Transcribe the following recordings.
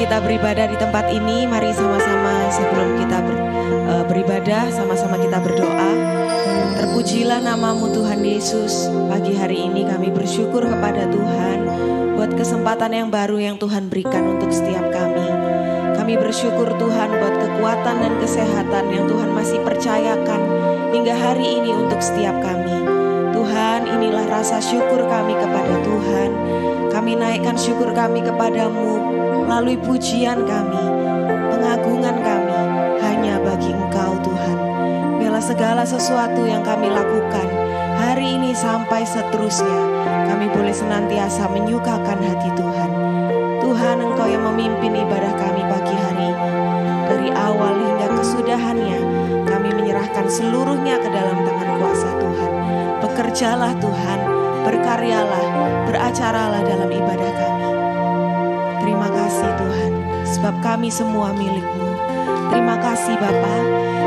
kita beribadah di tempat ini, mari sama-sama sebelum kita beribadah, sama-sama kita berdoa. Terpujilah namamu Tuhan Yesus. Pagi hari ini kami bersyukur kepada Tuhan buat kesempatan yang baru yang Tuhan berikan untuk setiap kami. Kami bersyukur Tuhan buat kekuatan dan kesehatan yang Tuhan masih percayakan hingga hari ini untuk setiap kami. Tuhan, inilah rasa syukur kami kepada Tuhan. Kami naikkan syukur kami kepadamu melalui pujian kami, pengagungan kami hanya bagi Engkau Tuhan. Biarlah segala sesuatu yang kami lakukan hari ini sampai seterusnya, kami boleh senantiasa menyukakan hati Tuhan. Tuhan, Engkau yang memimpin ibadah kami pagi hari ini. Dari awal hingga kesudahannya, kami menyerahkan seluruhnya ke dalam tangan kuasa Tuhan. Bekerjalah Tuhan, berkaryalah, beracaralah dalam ibadah kami. Terima kasih Tuhan, sebab kami semua milik-Mu. Terima kasih Bapa,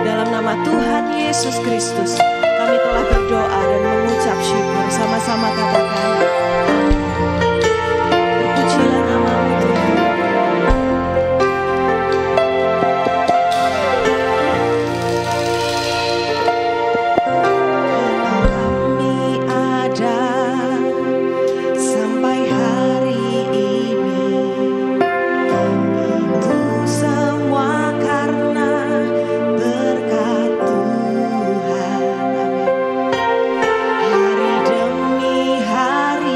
dalam nama Tuhan Yesus Kristus, kami telah berdoa dan mengucap syukur. Sama-sama katakan, terpujilah nama-Mu Tuhan. Hari demi hari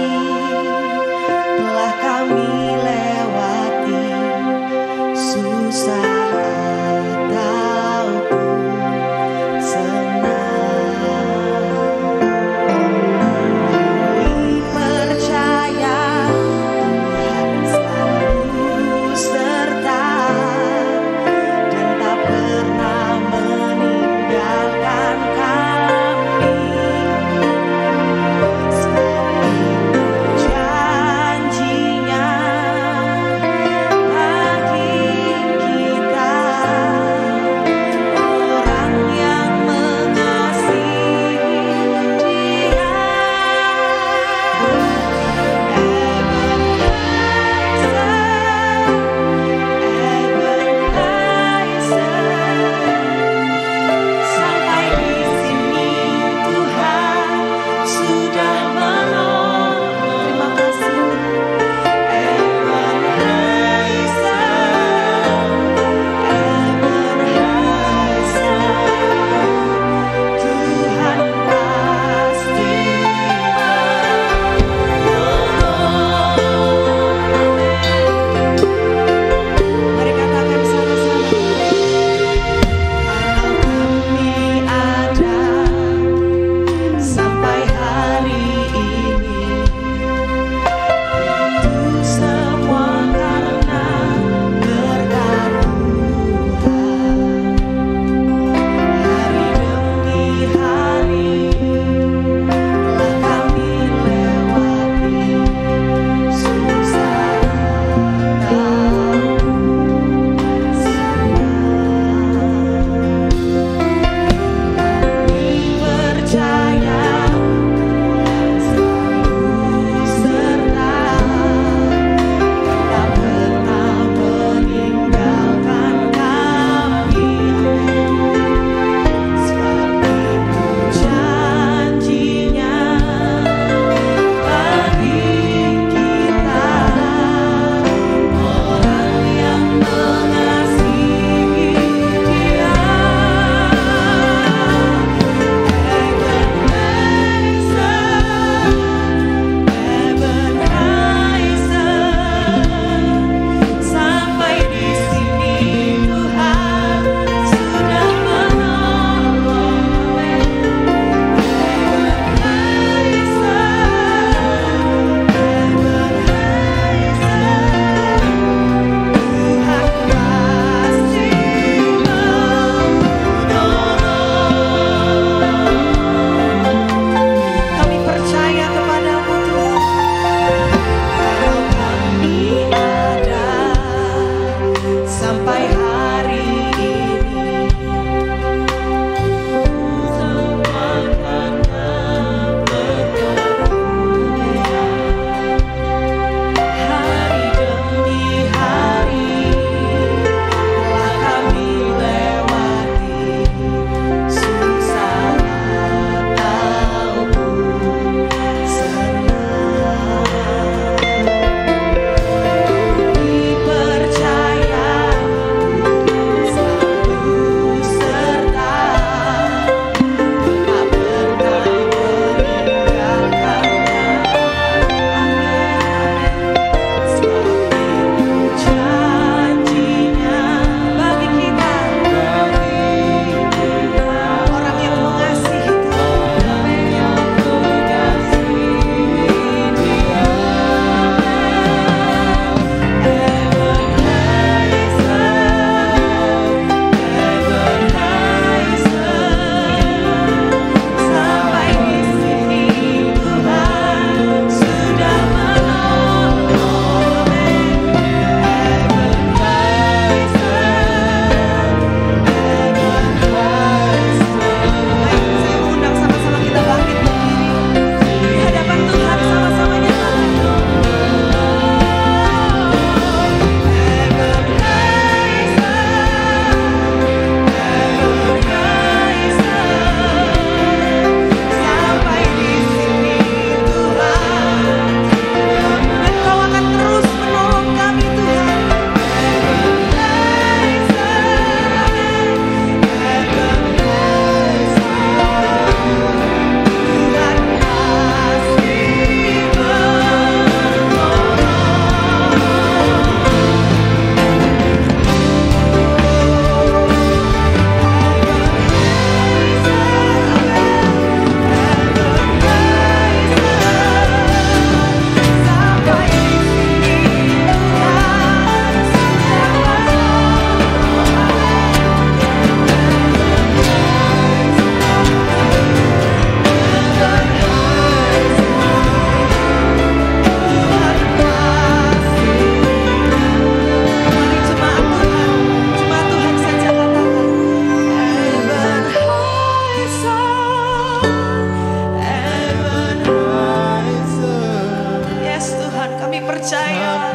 percaya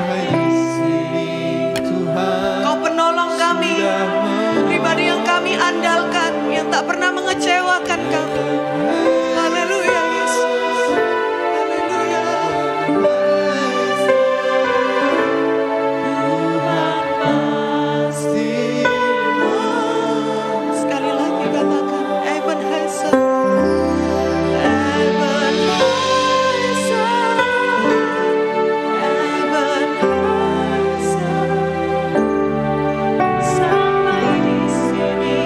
Kau penolong kami, pribadi yang kami andalkan, yang tak pernah mengecewakan kami. Haleluya Yesus. Haleluya. Sekali lagi katakan Ebenezer. Sampai di sini.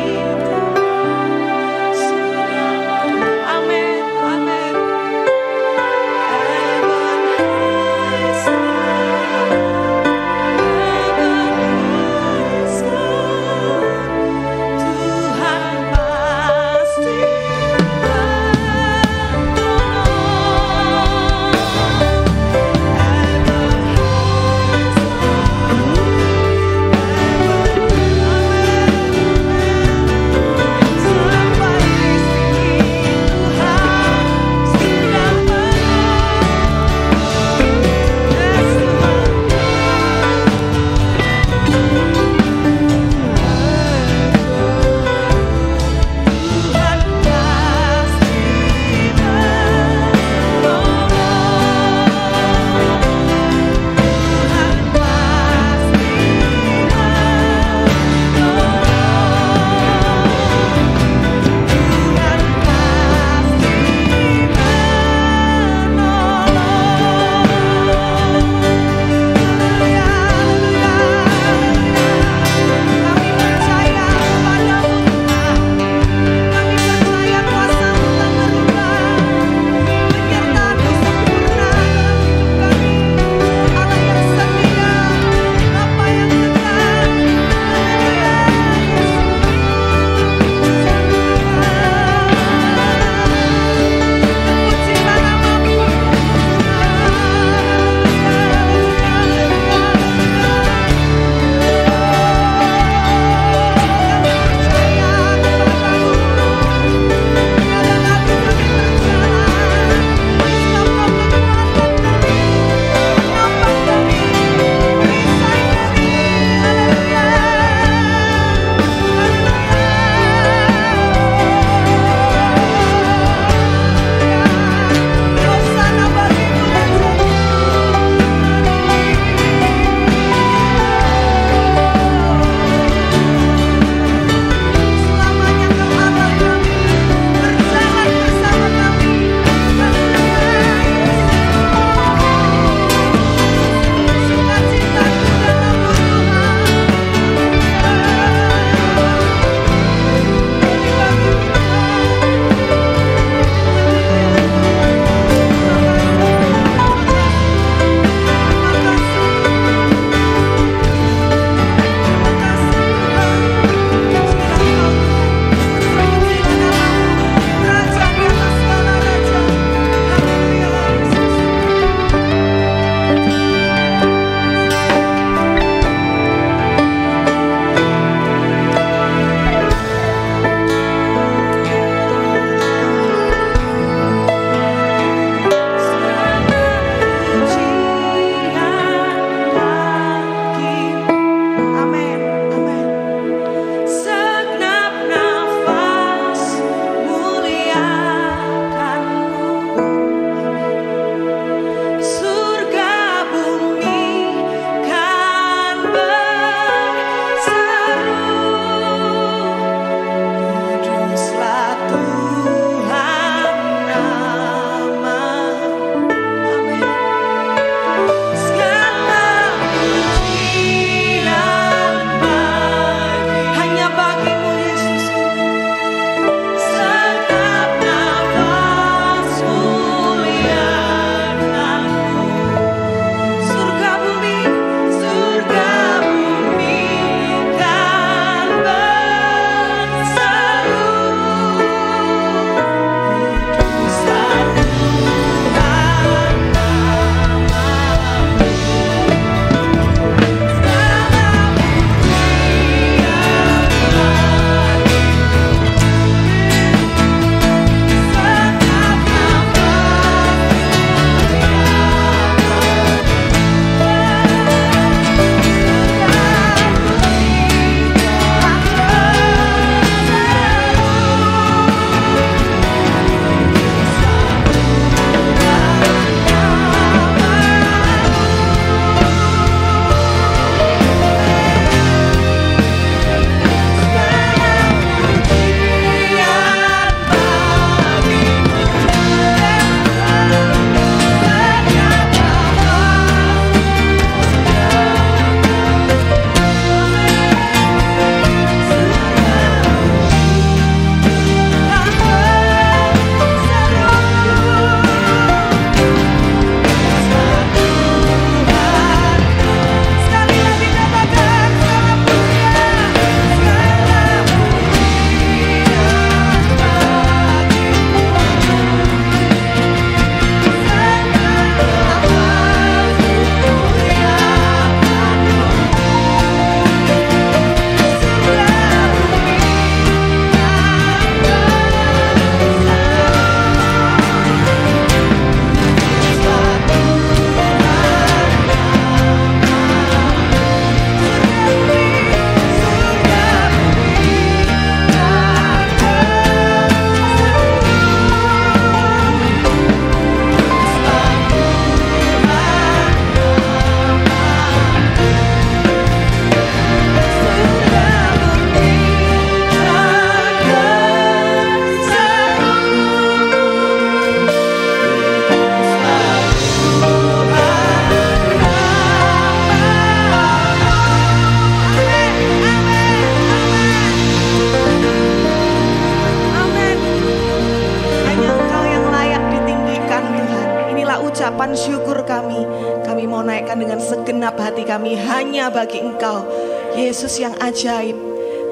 segenap hati kami hanya bagi Engkau, Yesus yang ajaib.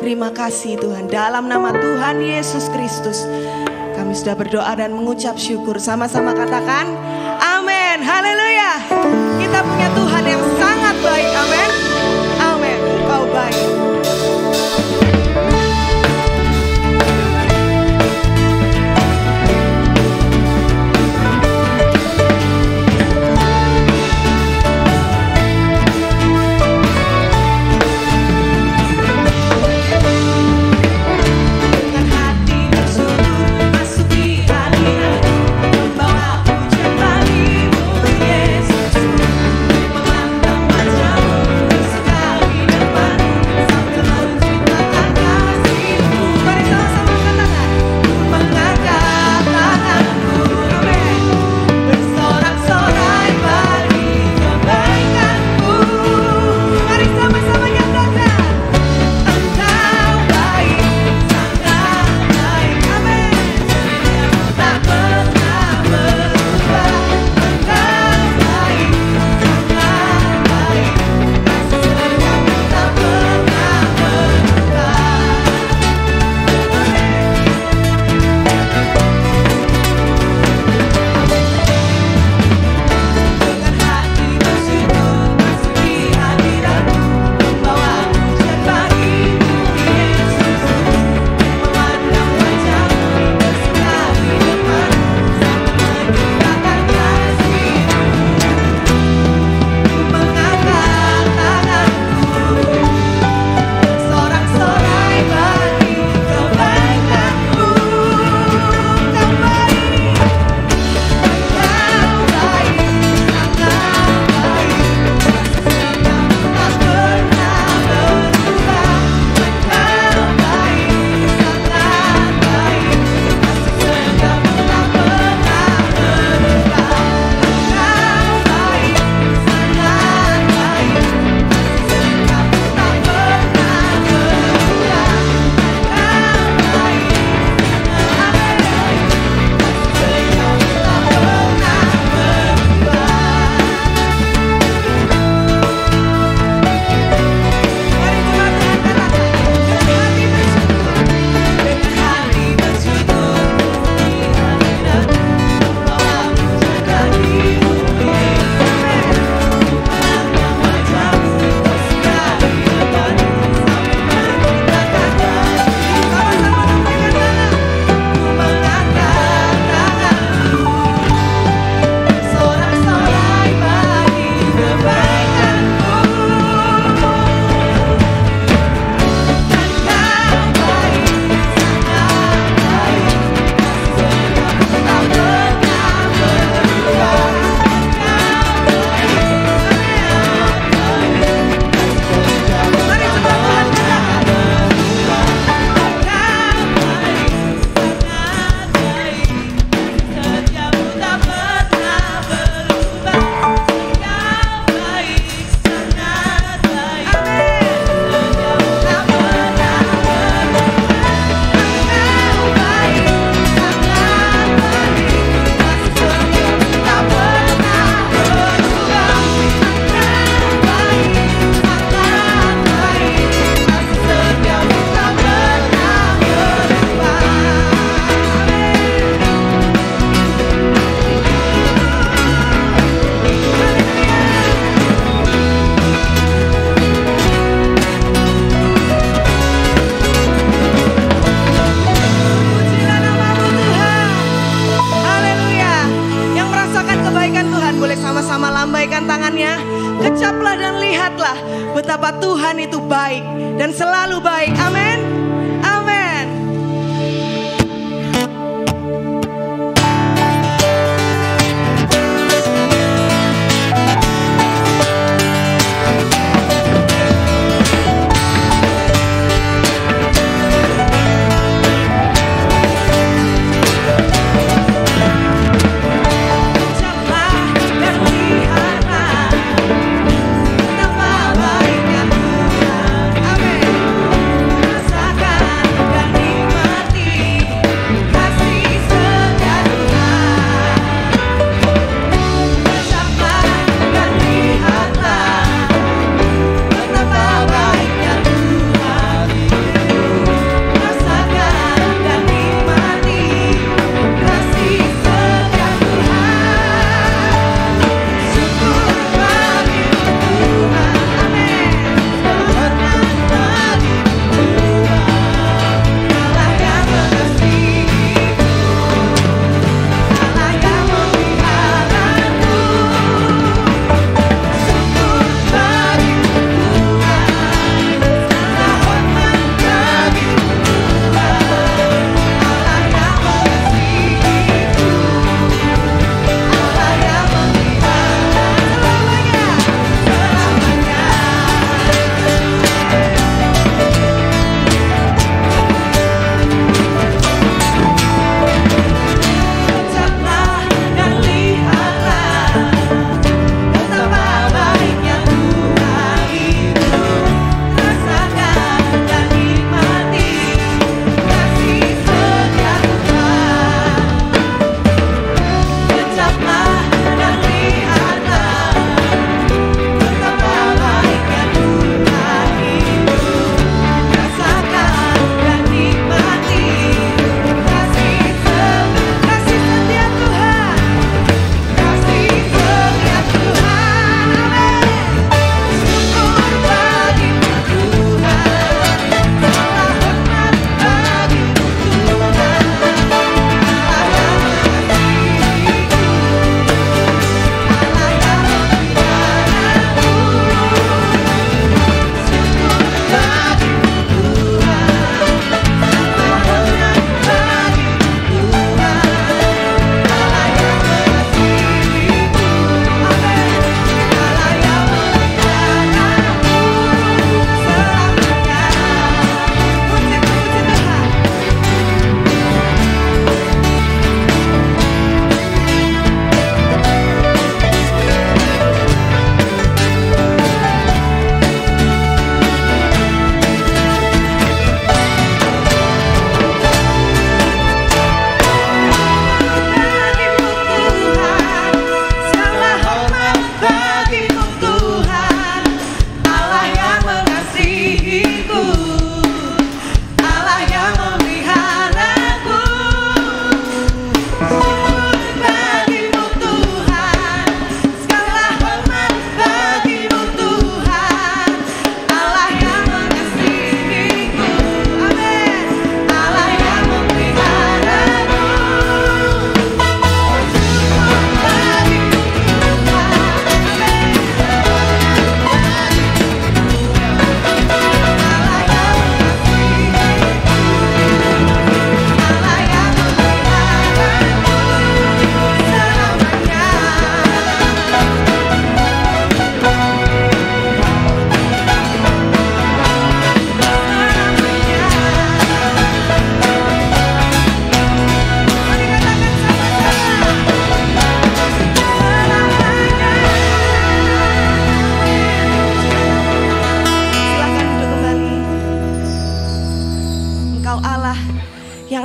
Terima kasih Tuhan, dalam nama Tuhan Yesus Kristus kami sudah berdoa dan mengucap syukur. Sama-sama katakan amin, haleluya. Kita punya Tuhan yang sangat baik, amin. Amin, Engkau baik. Kecaplah dan lihatlah betapa Tuhan itu baik dan selalu baik. Amin. Amin.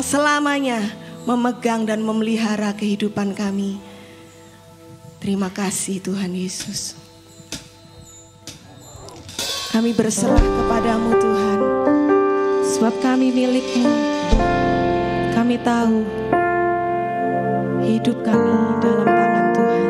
selamanya memegang dan memelihara kehidupan kami. Terima kasih Tuhan Yesus. Kami berserah kepadamu Tuhan, sebab kami milik-Mu. Kami tahu hidup kami dalam tangan Tuhan.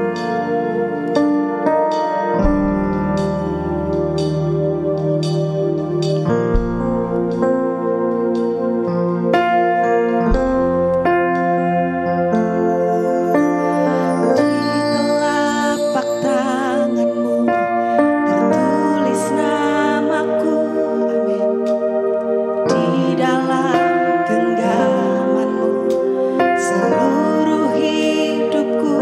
Seluruh hidupku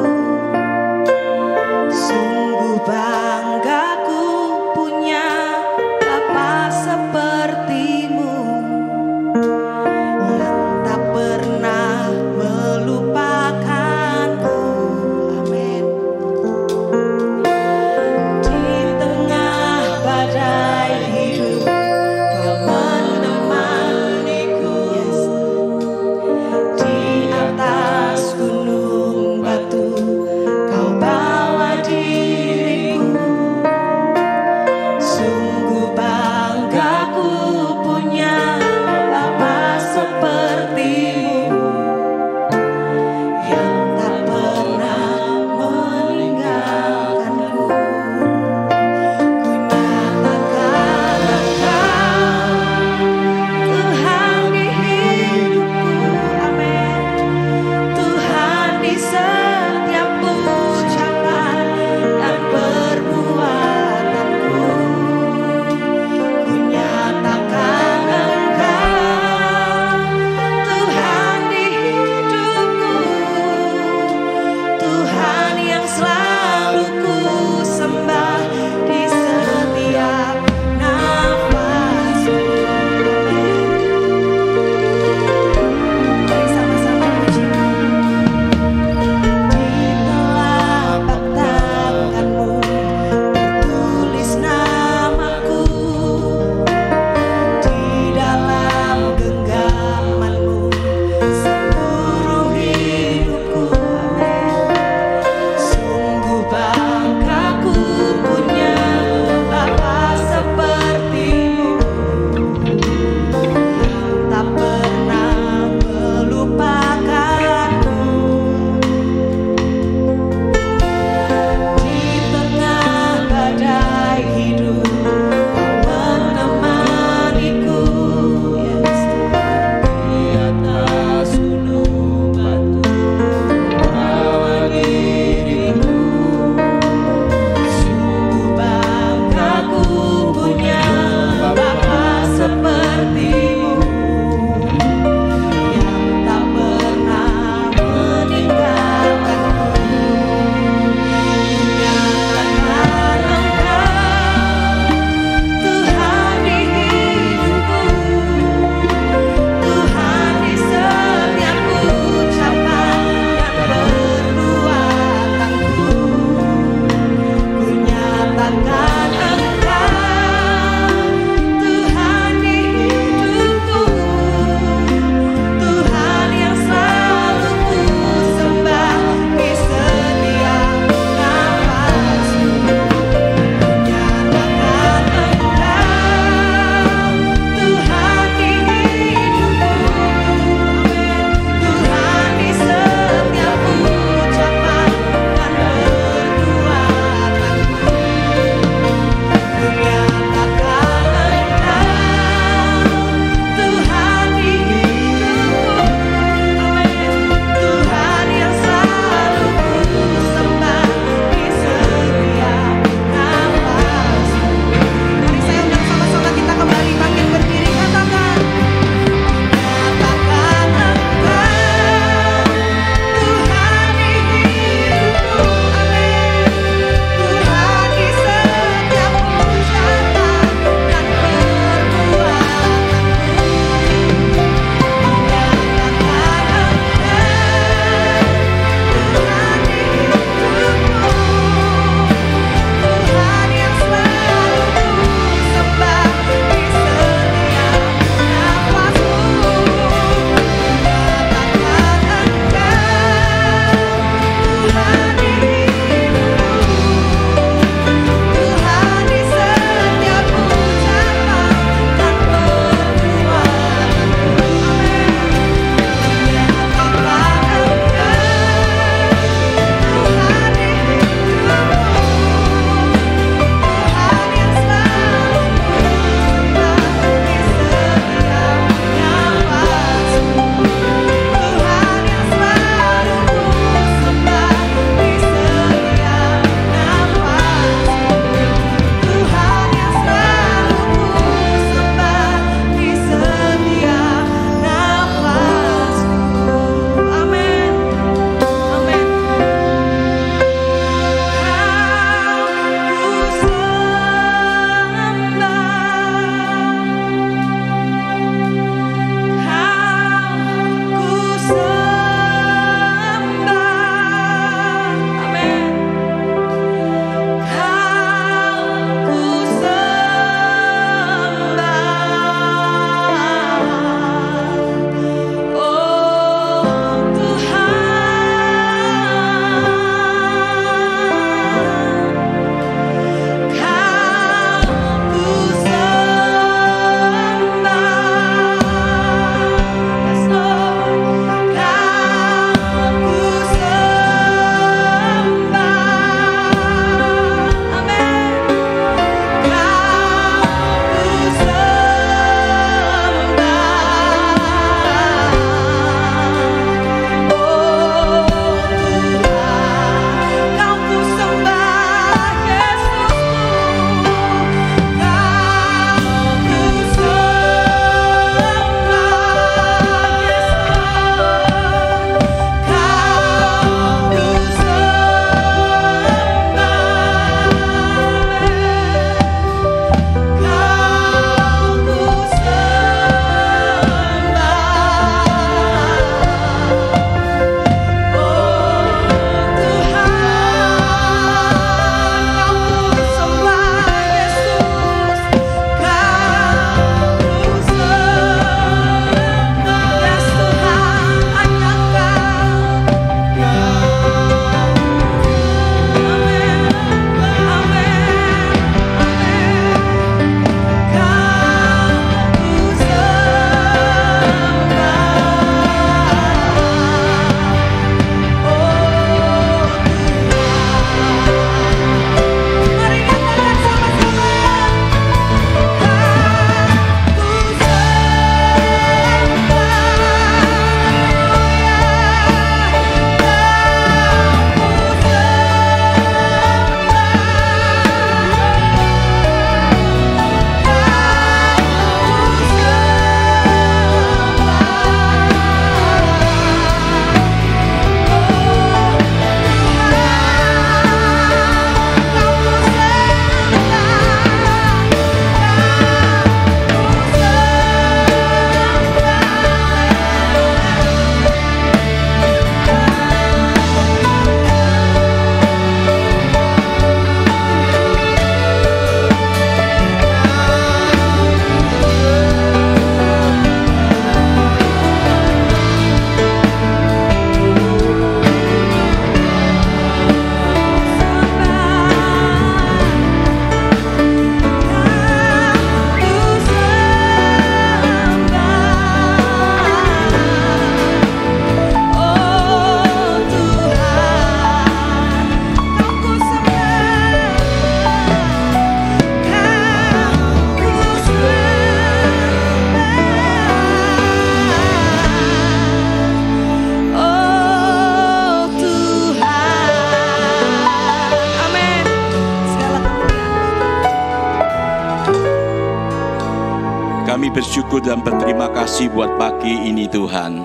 Kami bersyukur dan berterima kasih buat pagi ini Tuhan.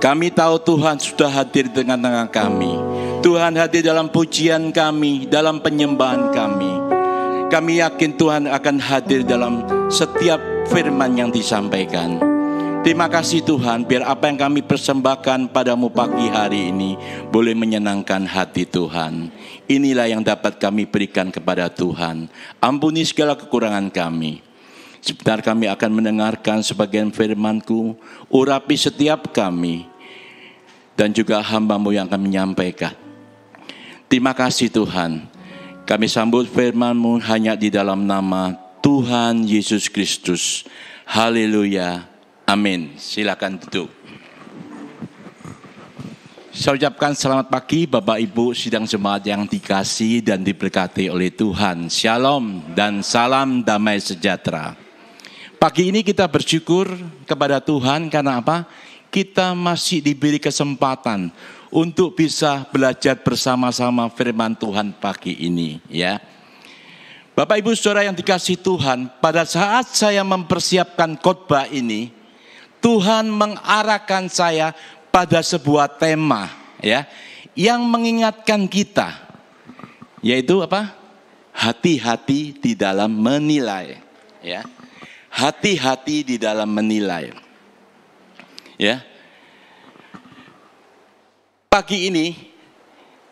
Kami tahu Tuhan sudah hadir di tengah-tengah kami. Tuhan hadir dalam pujian kami, dalam penyembahan kami. Kami yakin Tuhan akan hadir dalam setiap firman yang disampaikan. Terima kasih Tuhan, biar apa yang kami persembahkan padamu pagi hari ini boleh menyenangkan hati Tuhan. Inilah yang dapat kami berikan kepada Tuhan. Ampuni segala kekurangan kami. Sebentar kami akan mendengarkan sebagian firman-Ku, urapi setiap kami, dan juga hamba-Mu yang akan menyampaikan. Terima kasih Tuhan, kami sambut firman-Mu hanya di dalam nama Tuhan Yesus Kristus. Haleluya, amin. Silakan duduk. Saya ucapkan selamat pagi Bapak Ibu sidang jemaat yang dikasihi dan diberkati oleh Tuhan. Shalom dan salam damai sejahtera. Pagi ini kita bersyukur kepada Tuhan karena apa? Kita masih diberi kesempatan untuk bisa belajar bersama-sama firman Tuhan pagi ini, ya. Bapak Ibu Saudara yang dikasihi Tuhan, pada saat saya mempersiapkan khotbah ini, Tuhan mengarahkan saya pada sebuah tema, ya, yang mengingatkan kita, yaitu apa? Hati-hati di dalam menilai, ya. Hati-hati di dalam menilai. Ya. Pagi ini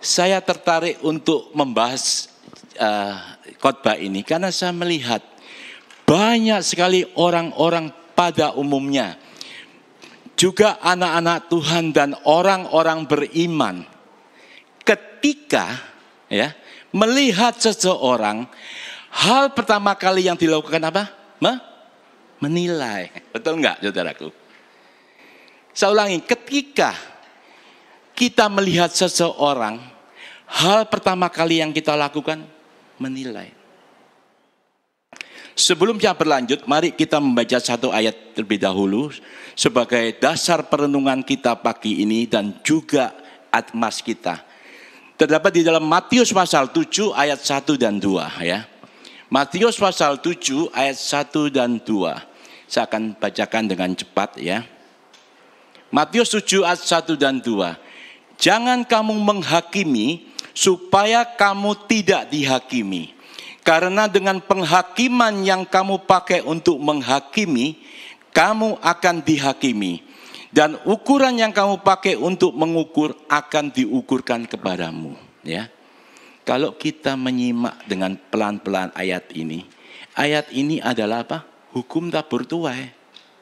saya tertarik untuk membahas khotbah ini karena saya melihat banyak sekali orang-orang pada umumnya, juga anak-anak Tuhan dan orang-orang beriman, ketika ya melihat seseorang, hal pertama kali yang dilakukan apa? Menilai. Betul enggak saudaraku? Saya ulangi, ketika kita melihat seseorang, hal pertama kali yang kita lakukan menilai. Sebelum kita berlanjut, mari kita membaca satu ayat terlebih dahulu sebagai dasar perenungan kita pagi ini dan juga atmas kita. Terdapat di dalam Matius pasal 7 ayat 1 dan 2, ya. Matius pasal 7 ayat 1 dan 2. Saya akan bacakan dengan cepat, ya. Matius 7 ayat 1 dan 2. Jangan kamu menghakimi supaya kamu tidak dihakimi. Karena dengan penghakiman yang kamu pakai untuk menghakimi, kamu akan dihakimi. Dan ukuran yang kamu pakai untuk mengukur akan diukurkan kepadamu, ya. Kalau kita menyimak dengan pelan-pelan ayat ini adalah apa? Hukum tabur tuai,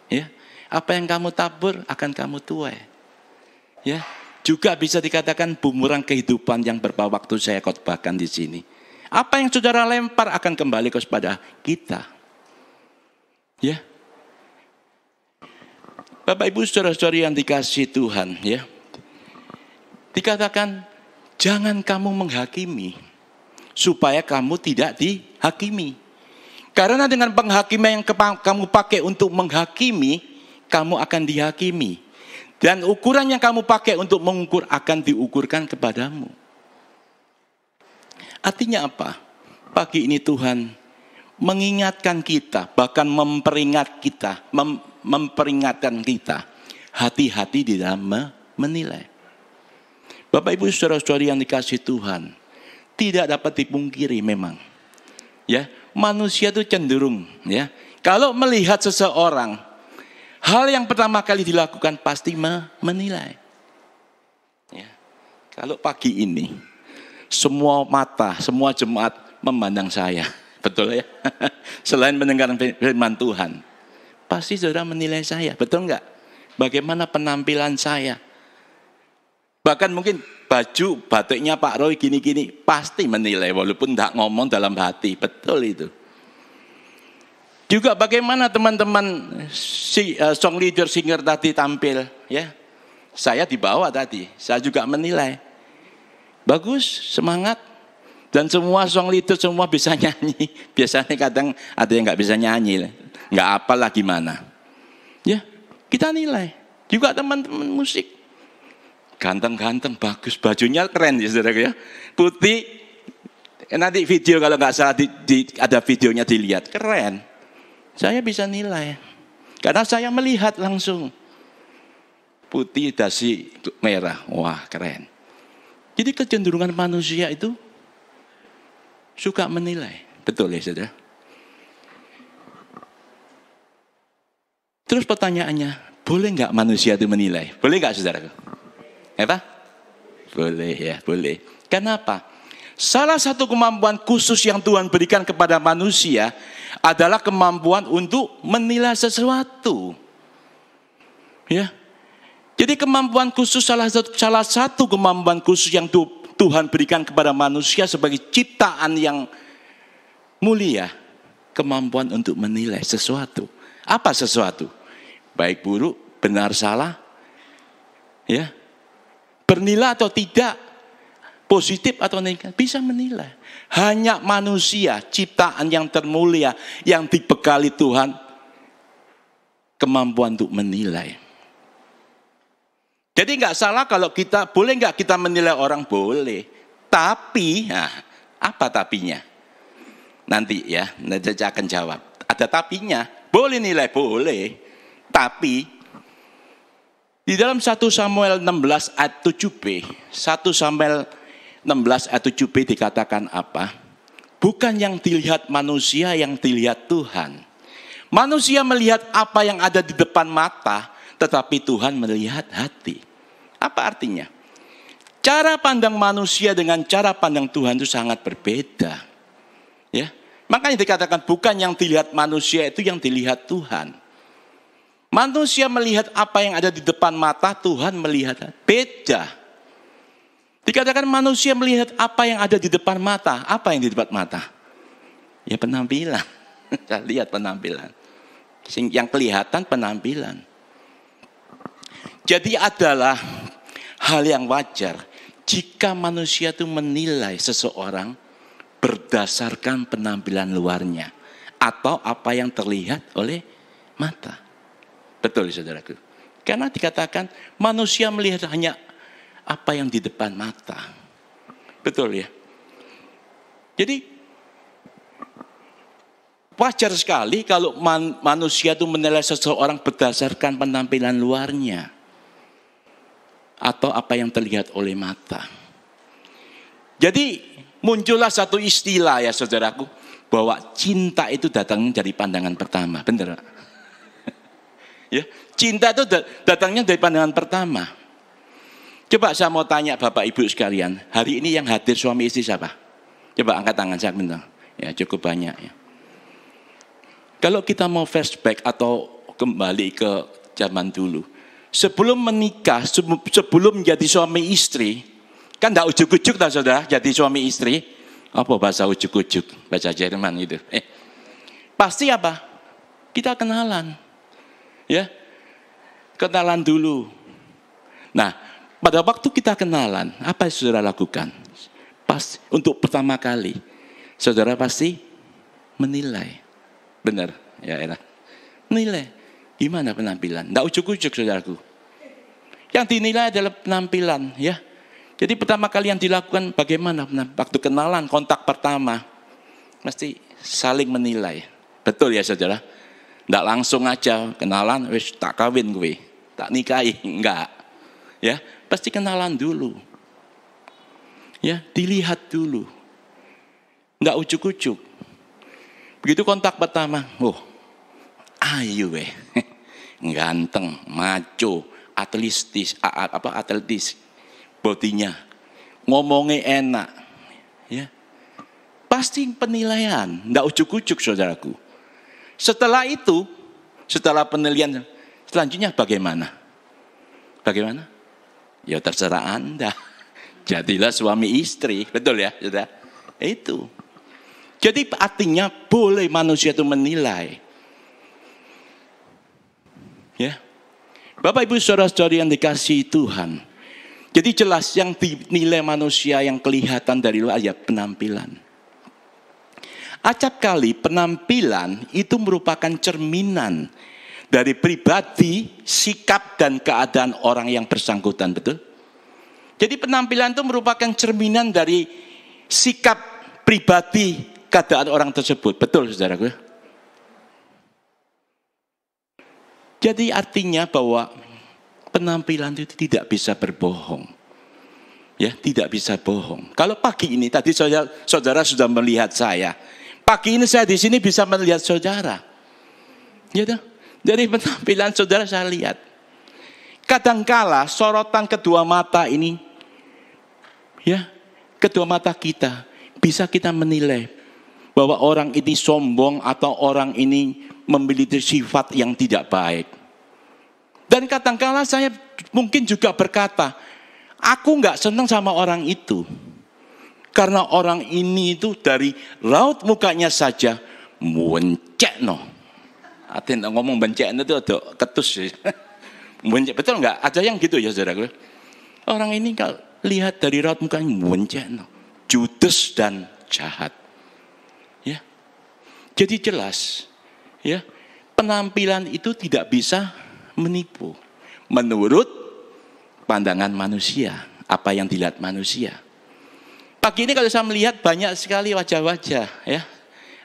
ya. Apa yang kamu tabur akan kamu tuai, ya. Juga bisa dikatakan bumerang kehidupan yang beberapa waktu saya khotbahkan di sini. Apa yang saudara lempar akan kembali kepada kita, ya. Bapak Ibu saudara-saudari yang dikasihi Tuhan, ya. Dikatakan jangan kamu menghakimi supaya kamu tidak dihakimi. Karena dengan penghakiman yang kamu pakai untuk menghakimi, kamu akan dihakimi. Dan ukuran yang kamu pakai untuk mengukur akan diukurkan kepadamu. Artinya apa? Pagi ini Tuhan mengingatkan kita, bahkan memperingatkan kita, hati-hati di dalam menilai. Bapak Ibu saudara-saudari yang dikasihi Tuhan, tidak dapat dipungkiri memang, ya, manusia itu cenderung, ya, kalau melihat seseorang, hal yang pertama kali dilakukan pasti menilai. Ya. Kalau pagi ini semua mata, semua jemaat memandang saya, betul ya? Selain mendengar firman Tuhan, pasti saudara menilai saya, betul enggak? Bagaimana penampilan saya? Bahkan mungkin baju batiknya Pak Roy gini-gini, pasti menilai walaupun enggak ngomong dalam hati, betul itu. Juga bagaimana teman-teman song leader singer tadi tampil, ya. Saya dibawa tadi, saya juga menilai. Bagus, semangat. Dan semua song leader semua bisa nyanyi. Biasanya kadang ada yang enggak bisa nyanyi, enggak apalah gimana. Ya, kita nilai. Juga teman-teman musik. Ganteng-ganteng, bagus, bajunya keren ya saudara ya. Putih, nanti video kalau nggak salah ada videonya dilihat, keren. Saya bisa nilai, Karena saya melihat langsung putih dasi merah. Wah, keren. Jadi kecenderungan manusia itu suka menilai. Betul ya, saudara? Terus pertanyaannya, boleh nggak manusia itu menilai? Boleh nggak, saudara? Apa? Boleh ya, boleh. Kenapa? Salah satu kemampuan khusus yang Tuhan berikan kepada manusia adalah kemampuan untuk menilai sesuatu. Ya. Jadi kemampuan khusus salah satu kemampuan khusus yang Tuhan berikan kepada manusia sebagai ciptaan yang mulia, kemampuan untuk menilai sesuatu. Apa sesuatu? Baik buruk, benar salah, ya, bernilai atau tidak, positif atau negatif, bisa menilai. Hanya manusia, ciptaan yang termulia, yang dibekali Tuhan, kemampuan untuk menilai. Jadi nggak salah kalau kita, boleh nggak kita menilai orang? Boleh. Tapi, nah, apa tapinya? Nanti ya, nanti saya akan jawab. Ada tapinya, boleh nilai, boleh. Tapi, di dalam 1 Samuel 16 ayat 7b, 1 Samuel 16 ayat 7b dikatakan apa? Bukan yang dilihat manusia, yang dilihat Tuhan. Manusia melihat apa yang ada di depan mata, tetapi Tuhan melihat hati. Apa artinya? Cara pandang manusia dengan cara pandang Tuhan itu sangat berbeda. Ya, makanya dikatakan bukan yang dilihat manusia, itu yang dilihat Tuhan. Manusia melihat apa yang ada di depan mata, Tuhan melihat beda. Dikatakan manusia melihat apa yang ada di depan mata. Apa yang di depan mata? Ya penampilan. Lihat penampilan. Yang kelihatan penampilan. Jadi adalah hal yang wajar jika manusia itu menilai seseorang berdasarkan penampilan luarnya atau apa yang terlihat oleh mata. Betul, saudaraku. Karena dikatakan manusia melihat hanya apa yang di depan mata. Betul ya. Jadi wajar sekali kalau manusia itu menilai seseorang berdasarkan penampilan luarnya atau apa yang terlihat oleh mata. Jadi muncullah satu istilah ya saudaraku, bahwa cinta itu datangnya dari pandangan pertama. Benar? Ya, cinta itu datangnya dari pandangan pertama. Coba saya mau tanya Bapak Ibu sekalian, hari ini yang hadir suami istri siapa? Coba angkat tangan saya minta. Ya, cukup banyak ya. Kalau kita mau flashback atau kembali ke zaman dulu, sebelum menikah, sebelum menjadi suami istri, kan enggak ujuk-ujuk tak saudara, jadi suami istri. Apa bahasa ujuk-ujuk? Bahasa Jerman gitu. Pasti apa? Kita kenalan. Ya, kenalan dulu. Nah, pada waktu kita kenalan, apa yang saudara lakukan? Pas untuk pertama kali, saudara pasti menilai. Benar, ya enak. Menilai, gimana penampilan? Nggak ujuk-ujuk saudaraku. Yang dinilai adalah penampilan, ya. Jadi pertama kali yang dilakukan bagaimana? Waktu kenalan, kontak pertama, mesti saling menilai. Betul ya saudara? Nggak langsung aja kenalan, wis tak kawin gue, tak nikahi, enggak. Ya, pasti kenalan dulu. Ya, dilihat dulu. Enggak ujuk-ujuk. Begitu kontak pertama, ayu ganteng, maco, atletis, bodinya, ngomongnya enak. Ya. Pasti penilaian, enggak ujuk-ujuk saudaraku. Setelah itu, setelah penilaian, selanjutnya bagaimana? Bagaimana? Ya terserah Anda. Jadilah suami istri, betul ya, sudah. Itu. Jadi artinya boleh manusia itu menilai. Ya. Bapak Ibu saudara-saudari yang dikasihi Tuhan. Jadi jelas yang dinilai manusia yang kelihatan dari luar ya penampilan. Acap kali penampilan itu merupakan cerminan dari pribadi, sikap dan keadaan orang yang bersangkutan, betul? Jadi penampilan itu merupakan cerminan dari sikap pribadi, keadaan orang tersebut, betul saudaraku? Jadi artinya bahwa penampilan itu tidak bisa berbohong. Ya, tidak bisa bohong. Kalau pagi ini tadi saudara sudah melihat saya. Pagi ini saya di sini bisa melihat saudara. Ya, dari penampilan saudara saya lihat. Kadangkala sorotan kedua mata ini, ya, kedua mata kita bisa kita menilai bahwa orang ini sombong atau orang ini memiliki sifat yang tidak baik. Dan kadangkala saya mungkin juga berkata, aku nggak senang sama orang itu. Karena orang ini itu dari raut mukanya saja mencekno. Artinya ngomong bencekno itu ada ketus sih. Betul nggak? Ada yang gitu ya saudara. Orang ini kalau lihat dari raut mukanya mencekno, judes dan jahat. Ya, jadi jelas, ya, penampilan itu tidak bisa menipu menurut pandangan manusia, apa yang dilihat manusia. Pagi ini kalau saya melihat banyak sekali wajah-wajah, ya,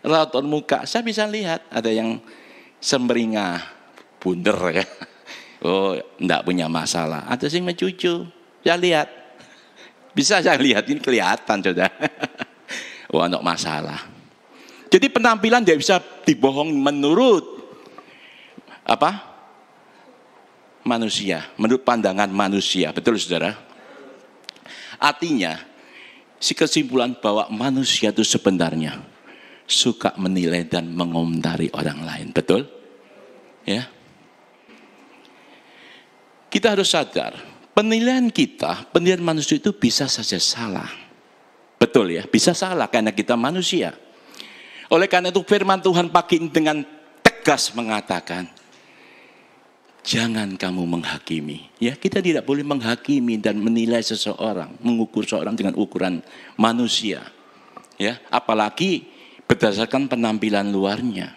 raut muka, saya bisa lihat ada yang semringah, bunder, ya. Oh, enggak punya masalah. Ada yang mencucu, saya lihat. Bisa saya lihat, ini kelihatan, saudara. Oh, enggak masalah. Jadi penampilan tidak bisa dibohong menurut apa? Manusia, menurut pandangan manusia. Betul, saudara? Artinya, si kesimpulan bahwa manusia itu sebenarnya suka menilai dan mengomentari orang lain. Betul? Ya. Kita harus sadar, penilaian manusia itu bisa saja salah. Betul ya, bisa salah karena kita manusia. Oleh karena itu firman Tuhan pagi ini dengan tegas mengatakan, jangan kamu menghakimi. Ya, kita tidak boleh menghakimi dan menilai seseorang, mengukur seorang dengan ukuran manusia. Ya, apalagi berdasarkan penampilan luarnya.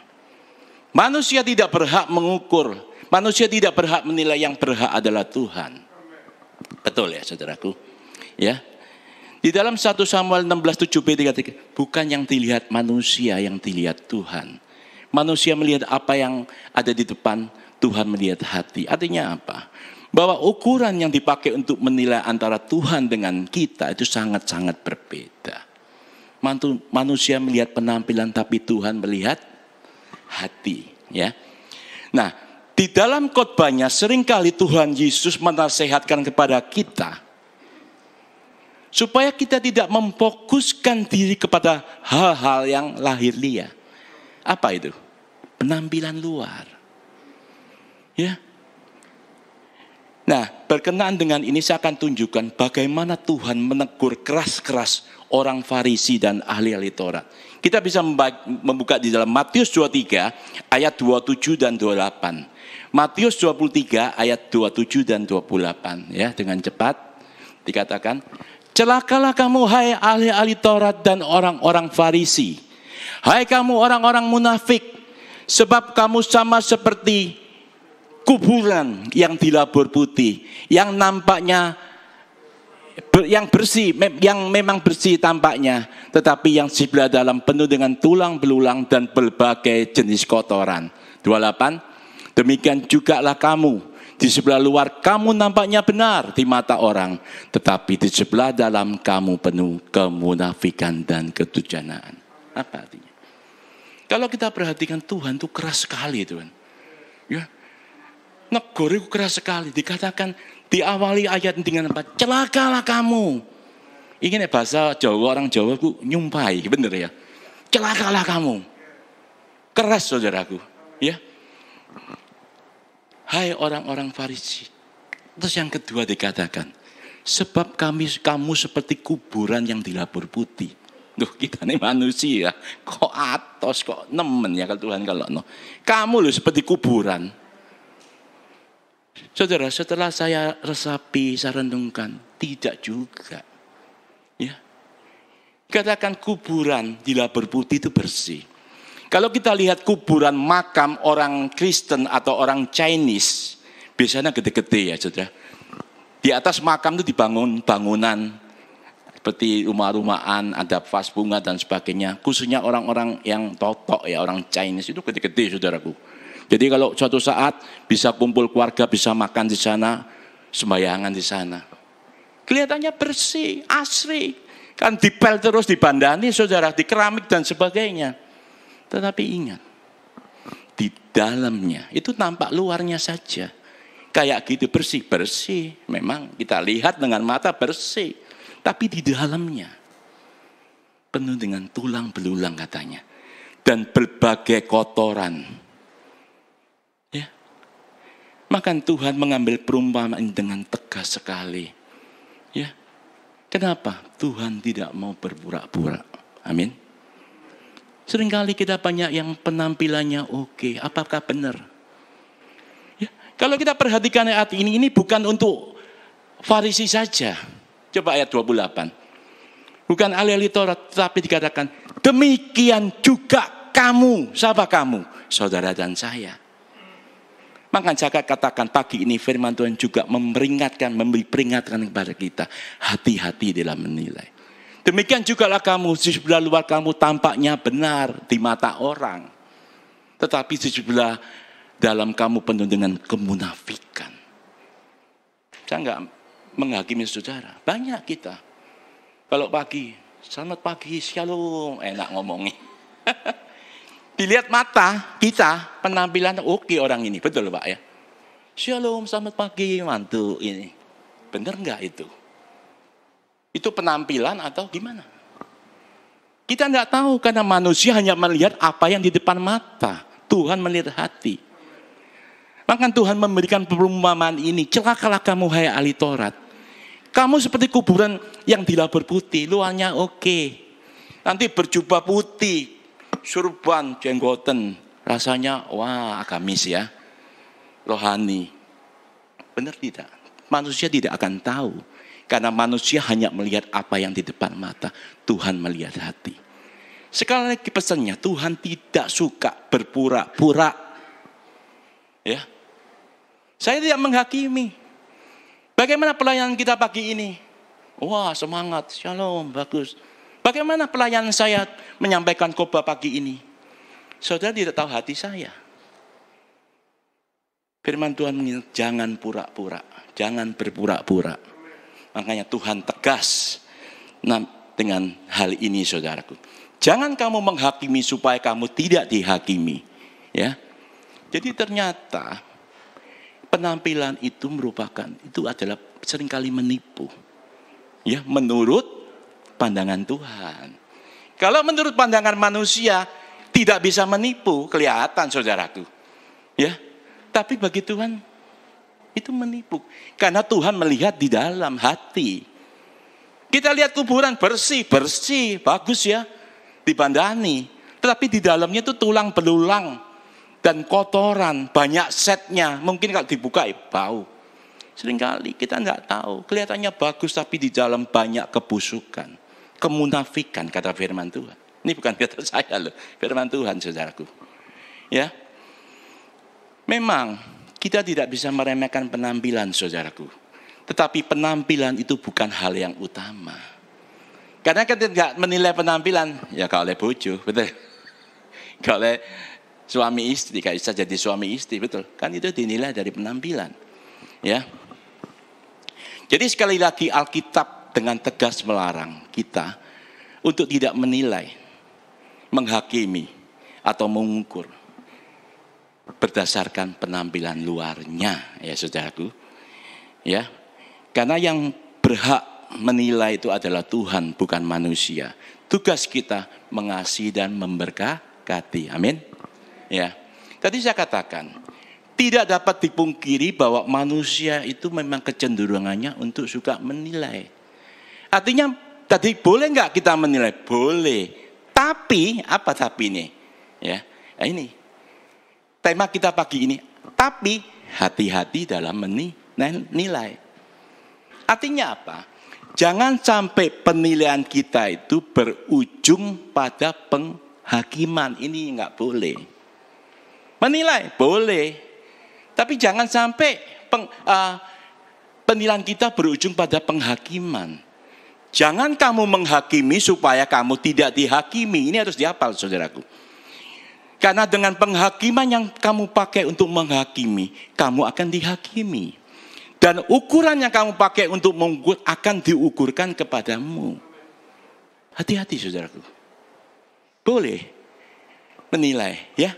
Manusia tidak berhak mengukur. Manusia tidak berhak menilai, yang berhak adalah Tuhan. Betul ya saudaraku? Ya. Di dalam 1 Samuel 16:7b dikatakan, bukan yang dilihat manusia, yang dilihat Tuhan. Manusia melihat apa yang ada di depan, Tuhan melihat hati. Artinya apa? Bahwa ukuran yang dipakai untuk menilai antara Tuhan dengan kita itu sangat-sangat berbeda. Manusia melihat penampilan, tapi Tuhan melihat hati. Ya. Nah, di dalam khotbahnya seringkali Tuhan Yesus menasehatkan kepada kita supaya kita tidak memfokuskan diri kepada hal-hal yang lahiriah. Apa itu? Penampilan luar. Ya. Nah, berkenaan dengan ini saya akan tunjukkan bagaimana Tuhan menegur keras-keras orang Farisi dan ahli-ahli Taurat. Kita bisa membuka di dalam Matius 23 ayat 27 dan 28. Matius 23 ayat 27 dan 28, ya, dengan cepat dikatakan, celakalah kamu hai ahli-ahli Taurat dan orang-orang Farisi. Hai kamu orang-orang munafik, sebab kamu sama seperti kuburan yang dilabur putih, yang nampaknya yang bersih, yang memang bersih tampaknya, tetapi yang sebelah dalam penuh dengan tulang belulang dan berbagai jenis kotoran. 28. Demikian jugalah kamu, di sebelah luar kamu nampaknya benar di mata orang, tetapi di sebelah dalam kamu penuh kemunafikan dan ketujanaan. Apa artinya? Kalau kita perhatikan, Tuhan itu keras sekali, Tuhan. Ya, negur itu keras sekali. Dikatakan diawali ayat dengan apa? Celakalah kamu. Ini bahasa Jawa, orang Jawa itu nyumpai, bener ya. Celakalah kamu. Keras saudaraku, ya. Hai orang-orang Farisi. Terus yang kedua dikatakan, sebab kamu seperti kuburan yang dilabur putih. Duh, kita ini manusia, kok atos, kok nemen ya kalau Tuhan kalau no. Kamu loh seperti kuburan. Saudara, setelah saya resapi, saya renungkan, tidak juga. Ya. Katakan kuburan dilabur putih itu bersih. Kalau kita lihat kuburan makam orang Kristen atau orang Chinese, biasanya gede-gede ya saudara. Di atas makam itu dibangun bangunan seperti rumah-rumahan, ada vas bunga dan sebagainya. Khususnya orang-orang yang totok ya, orang Chinese itu gede-gede saudaraku. Jadi kalau suatu saat bisa kumpul keluarga, bisa makan di sana, sembayangan di sana. Kelihatannya bersih, asri. Kan dipel terus, dibandani saudara, di keramik dan sebagainya. Tetapi ingat, di dalamnya, itu nampak luarnya saja. Kayak gitu bersih. Memang kita lihat dengan mata bersih. Tapi di dalamnya, penuh dengan tulang belulang katanya. Dan berbagai kotoran. Ya. Maka Tuhan mengambil perumpamaan dengan tegas sekali. Ya. Kenapa? Tuhan tidak mau berpura-pura. Amin. Seringkali kita banyak yang penampilannya oke. Apakah benar? Ya. Kalau kita perhatikan ayat ini bukan untuk Farisi saja. Coba ayat 28. Bukan ahli Taurat, tetapi dikatakan, demikian juga kamu. Siapa kamu? Saudara dan saya. Maka saya katakan pagi ini firman Tuhan juga memberi peringatan kepada kita. Hati-hati dalam menilai. Demikian jugalah kamu, di sebelah luar kamu tampaknya benar di mata orang. Tetapi di sebelah dalam kamu penuh dengan kemunafikan. Saya enggak menghakimi saudara. Banyak kita. Kalau pagi, selamat pagi, shalom. Enak ngomongnya. Dilihat mata kita, penampilan oke orang ini. Betul Pak ya? Shalom, selamat pagi, mantu ini. Benar enggak itu? Itu penampilan atau gimana? Kita enggak tahu karena manusia hanya melihat apa yang di depan mata. Tuhan melihat hati. Maka Tuhan memberikan perumpamaan ini. Celakalah kamu hai ahli Taurat. Kamu seperti kuburan yang dilabur putih. Luarnya oke. Nanti berjubah putih. Surban, jenggoten, rasanya wah agamis ya, rohani. Benar tidak? Manusia tidak akan tahu, karena manusia hanya melihat apa yang di depan mata. Tuhan melihat hati. Sekali lagi pesannya, Tuhan tidak suka berpura-pura. Ya, saya tidak menghakimi. Bagaimana pelayanan kita pagi ini? Wah semangat, shalom, bagus. Bagaimana pelayanan saya menyampaikan khotbah pagi ini? Saudara tidak tahu hati saya. Firman Tuhan mengingat, jangan pura-pura. Jangan berpura-pura. Makanya Tuhan tegas dengan hal ini saudaraku. Jangan kamu menghakimi supaya kamu tidak dihakimi. Ya. Jadi ternyata penampilan itu adalah seringkali menipu. Ya, menurut pandangan Tuhan. Kalau menurut pandangan manusia tidak bisa menipu, kelihatan saudaraku. Ya. Tapi bagi Tuhan itu menipu. Karena Tuhan melihat di dalam hati. Kita lihat kuburan bersih, bagus ya, dibandani. Tetapi di dalamnya itu tulang belulang dan kotoran, banyak setnya. Mungkin kalau dibuka bau. Seringkali kita enggak tahu, kelihatannya bagus tapi di dalam banyak kebusukan. Kemunafikan kata firman Tuhan. Ini bukan kata saya loh, firman Tuhan saudaraku. Ya. Memang kita tidak bisa meremehkan penampilan saudaraku. Tetapi penampilan itu bukan hal yang utama. Karena kita tidak menilai penampilan, ya kalau oleh bojo, betul. Kalau oleh suami istri, kalau bisa jadi suami istri, betul. Kan itu dinilai dari penampilan. Ya. Jadi sekali lagi Alkitab dengan tegas melarang kita untuk tidak menilai, menghakimi, atau mengukur berdasarkan penampilan luarnya, ya saudaraku. Ya, karena yang berhak menilai itu adalah Tuhan, bukan manusia. Tugas kita mengasihi dan memberkati. Amin. Ya, tadi saya katakan tidak dapat dipungkiri bahwa manusia itu memang kecenderungannya untuk suka menilai. Artinya tadi boleh nggak kita menilai? Boleh. Tapi apa tapi ini? Ya, nah ini tema kita pagi ini. Tapi hati-hati dalam menilai. Artinya apa? Jangan sampai penilaian kita itu berujung pada penghakiman. Ini nggak boleh. Menilai boleh, tapi jangan sampai penilaian kita berujung pada penghakiman. Jangan kamu menghakimi supaya kamu tidak dihakimi. Ini harus dihafal saudaraku. Karena dengan penghakiman yang kamu pakai untuk menghakimi, kamu akan dihakimi. Dan ukuran yang kamu pakai untuk mengukur akan diukurkan kepadamu. Hati-hati saudaraku. Boleh menilai ya.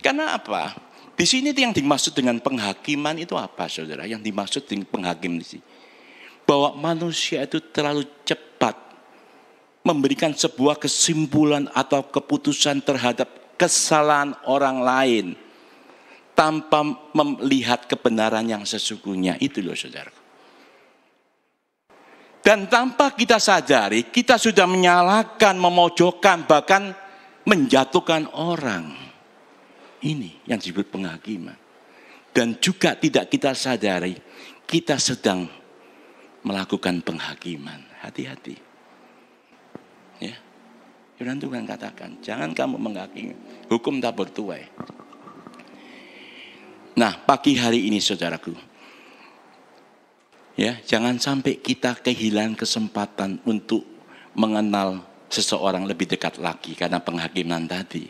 Karena apa? Di sini yang dimaksud dengan penghakiman itu apa saudara? Yang dimaksud dengan penghakim di sini. Bahwa manusia itu terlalu cepat memberikan sebuah kesimpulan atau keputusan terhadap kesalahan orang lain tanpa melihat kebenaran yang sesungguhnya. Itu loh saudara. Dan tanpa kita sadari, kita sudah menyalahkan, memojokkan, bahkan menjatuhkan orang. Ini yang disebut penghakiman. Dan juga tidak kita sadari, kita sedang melakukan penghakiman. Hati-hati. Ya. Firman Tuhan katakan, jangan kamu menghakimi, hukum tak bertuai. Nah, pagi hari ini saudaraku, ya, jangan sampai kita kehilangan kesempatan untuk mengenal seseorang lebih dekat lagi karena penghakiman tadi.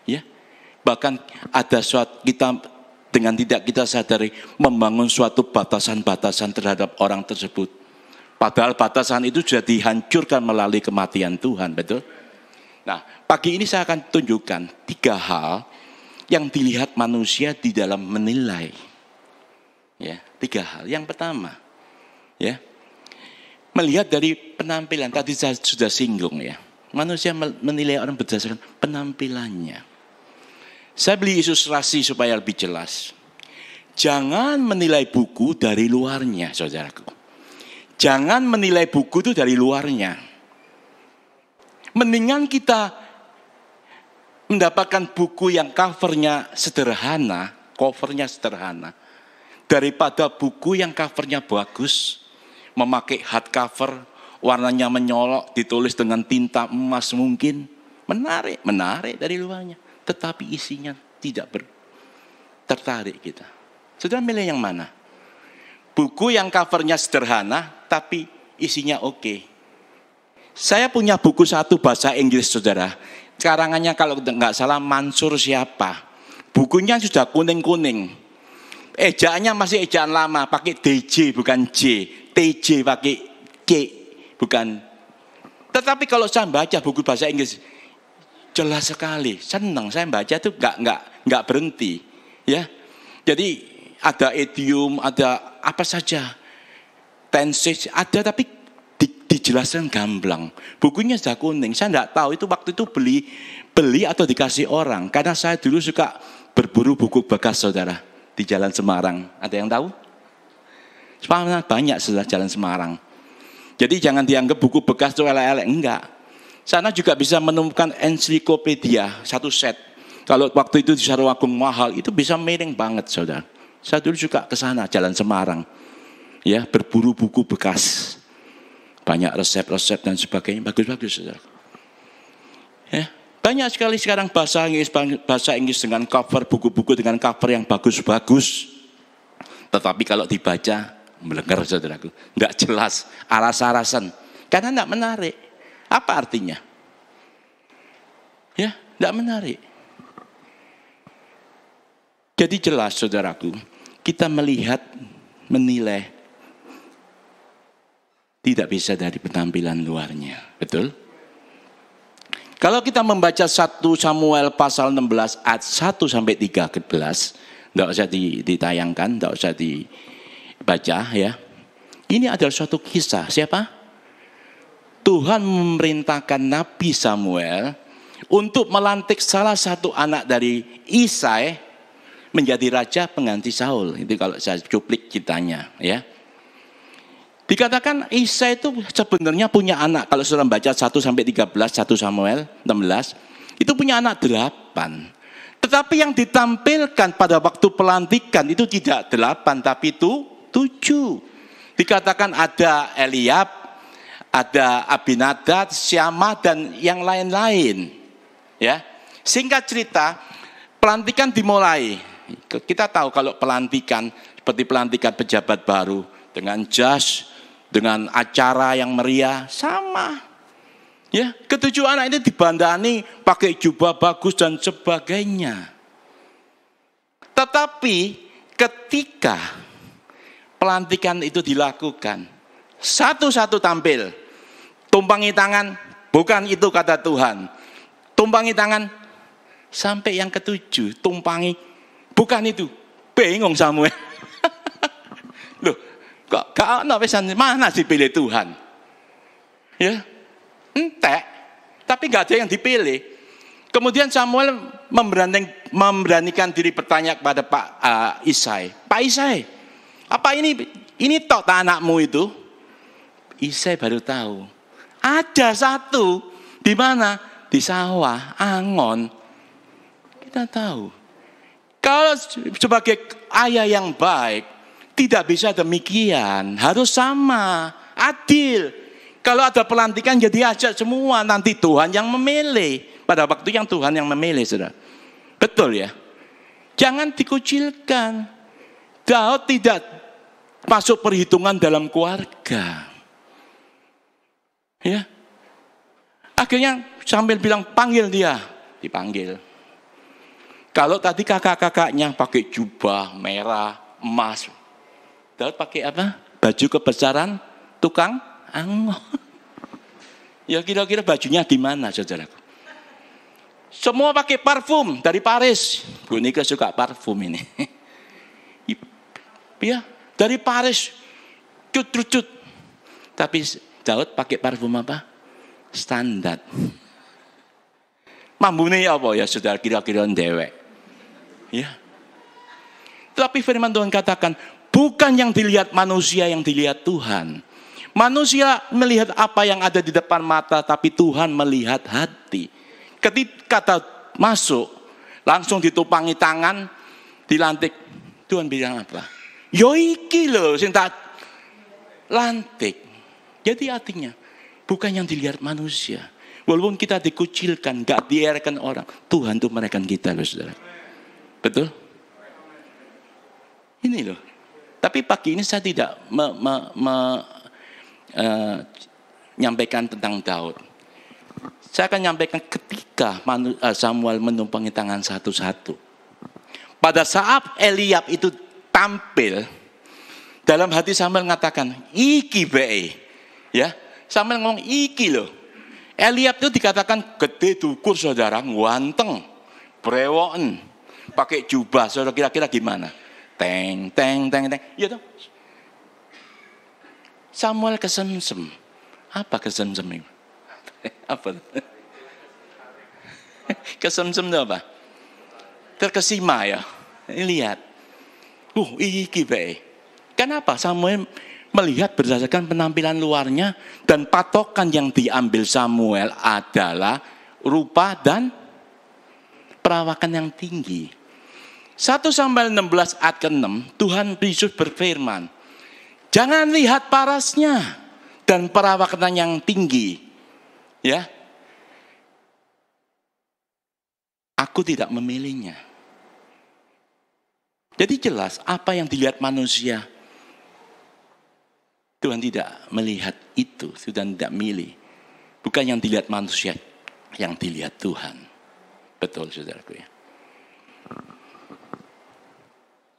Ya, bahkan ada suatu kita dengan tidak kita sadari membangun suatu batasan-batasan terhadap orang tersebut. Padahal batasan itu sudah dihancurkan melalui kematian Tuhan, betul? Nah, pagi ini saya akan tunjukkan 3 hal yang dilihat manusia di dalam menilai. Ya, 3 hal. Yang pertama, ya, melihat dari penampilan. Tadi saya sudah singgung ya. Manusia menilai orang berdasarkan penampilannya. Saya beli ilustrasi supaya lebih jelas. Jangan menilai buku dari luarnya, saudaraku. Jangan menilai buku itu dari luarnya. Mendingan kita mendapatkan buku yang covernya sederhana, daripada buku yang covernya bagus, memakai hardcover, warnanya menyolok, ditulis dengan tinta emas mungkin, menarik dari luarnya, tetapi isinya tidak tertarik kita. Saudara milih yang mana? Buku yang covernya sederhana, tapi isinya oke. Saya punya buku 1 bahasa Inggris, saudara. Karangannya kalau nggak salah Mansur siapa. Bukunya sudah kuning-kuning. Ejaannya masih ejaan lama, pakai DJ bukan J. TJ pakai K, bukan. Tetapi kalau saya baca buku bahasa Inggris, jelas sekali, senang saya baca itu nggak berhenti, ya. Jadi ada idiom, ada apa saja, tenses ada, tapi dijelaskan gamblang. Bukunya sudah kuning. Saya tidak tahu itu waktu itu beli atau dikasih orang. Karena saya dulu suka berburu buku bekas, saudara, di Jalan Semarang. Ada yang tahu? Banyak sudah Jalan Semarang. Jadi jangan dianggap buku bekas itu elek-elek, enggak. Sana juga bisa menemukan ensiklopedia 1 set. Kalau waktu itu di Sarwagung mahal, itu bisa miring banget, saudara. Saya dulu juga ke sana, Jalan Semarang. Ya, berburu buku bekas. Banyak resep-resep dan sebagainya, bagus-bagus, saudara. Ya, banyak sekali sekarang bahasa Inggris dengan cover, buku-buku dengan cover yang bagus-bagus. Tetapi kalau dibaca, melengker, saudaraku. Enggak jelas, aras-arasan. Karena enggak menarik. Apa artinya? Ya, enggak menarik. Jadi jelas, saudaraku, kita melihat, menilai, tidak bisa dari penampilan luarnya. Betul? Kalau kita membaca 1 Samuel pasal 16 ayat 1 sampai 13, tidak usah ditayangkan, tidak usah dibaca ya. Ini adalah suatu kisah. Siapa? Tuhan memerintahkan Nabi Samuel untuk melantik salah satu anak dari Isai menjadi raja pengganti Saul. Itu kalau saya cuplik ceritanya ya. Dikatakan Isai itu sebenarnya punya anak. Kalau sudah baca 1 sampai 13, 1 Samuel 16, itu punya anak 8. Tetapi yang ditampilkan pada waktu pelantikan itu tidak 8, tapi itu 7. Dikatakan ada Eliab, ada Abinadab, Syama, dan yang lain-lain. Ya, singkat cerita, pelantikan dimulai. Kita tahu kalau pelantikan seperti pelantikan pejabat baru dengan jas, dengan acara yang meriah, sama. Ya, ketujuh anak ini dibandani pakai jubah bagus dan sebagainya. Tetapi ketika pelantikan itu dilakukan, satu-satu tampil, tumpangi tangan, bukan itu kata Tuhan. Tumpangi tangan, sampai yang ketujuh, tumpangi, bukan itu. Bingung Samuel. Loh, kok gak pesan, mana sih pilih Tuhan? Ya, entek, tapi gak ada yang dipilih. Kemudian Samuel memberanikan diri bertanya kepada Pak Isai. Pak Isai, apa ini tok anakmu itu? Isai baru tahu. Ada satu, di mana? Di sawah, Angon. Kita tahu. Kalau sebagai ayah yang baik, tidak bisa demikian. Harus sama, adil. Kalau ada pelantikan jadi ajak semua, nanti Tuhan yang memilih. Pada waktu yang Tuhan yang memilih, saudara. Betul ya? Jangan dikucilkan. Daud tidak masuk perhitungan dalam keluarga. Ya. Akhirnya sambil bilang panggil dia, dipanggil. Kalau tadi kakak-kakaknya pakai jubah merah, emas, Daud pakai apa? Baju kebesaran tukang anggon. Ya kira-kira bajunya gimana, saudaraku? Semua pakai parfum dari Paris. Bu Nika suka parfum ini. Ya, dari Paris, cut. Tapi Daud pakai parfum apa? Standar. Mambune apa ya saudara, kira-kira dewek. Ya. Tapi firman Tuhan katakan, bukan yang dilihat manusia, yang dilihat Tuhan. Manusia melihat apa yang ada di depan mata, tapi Tuhan melihat hati. Ketika kata masuk, langsung ditupangi tangan, dilantik. Tuhan bilang apa? Yo iki loh, sing tak lantik. Jadi artinya, bukan yang dilihat manusia. Walaupun kita dikucilkan, gak diarahkan orang, Tuhan tuh menaikkan kita loh saudara. Betul? Ini loh. Tapi pagi ini saya tidak menyampaikan tentang Daud. Saya akan menyampaikan ketika Samuel menumpangi tangan satu-satu. Pada saat Eliab itu tampil, dalam hati Samuel mengatakan, iki bae. Ya, Samuel ngomong iki loh. Eliab itu dikatakan gede dukur saudara, ganteng, brewoken, pakai jubah. Saudara kira-kira gimana? Teng. Ya toh. Samuel kesemsem. Apa kesemsem itu? Apa? Kesemsem itu apa? Terkesima ya. Lihat. Iki bae. Kenapa Samuel melihat berdasarkan penampilan luarnya, dan patokan yang diambil Samuel adalah rupa dan perawakan yang tinggi. 1 Samuel 16 ayat ke-6, Tuhan Yesus berfirman, jangan lihat parasnya dan perawakan yang tinggi. Ya. Aku tidak memilihnya. Jadi jelas apa yang dilihat manusia, Tuhan tidak melihat itu, Tuhan tidak milih. Bukan yang dilihat manusia, yang dilihat Tuhan. Betul saudaraku ya.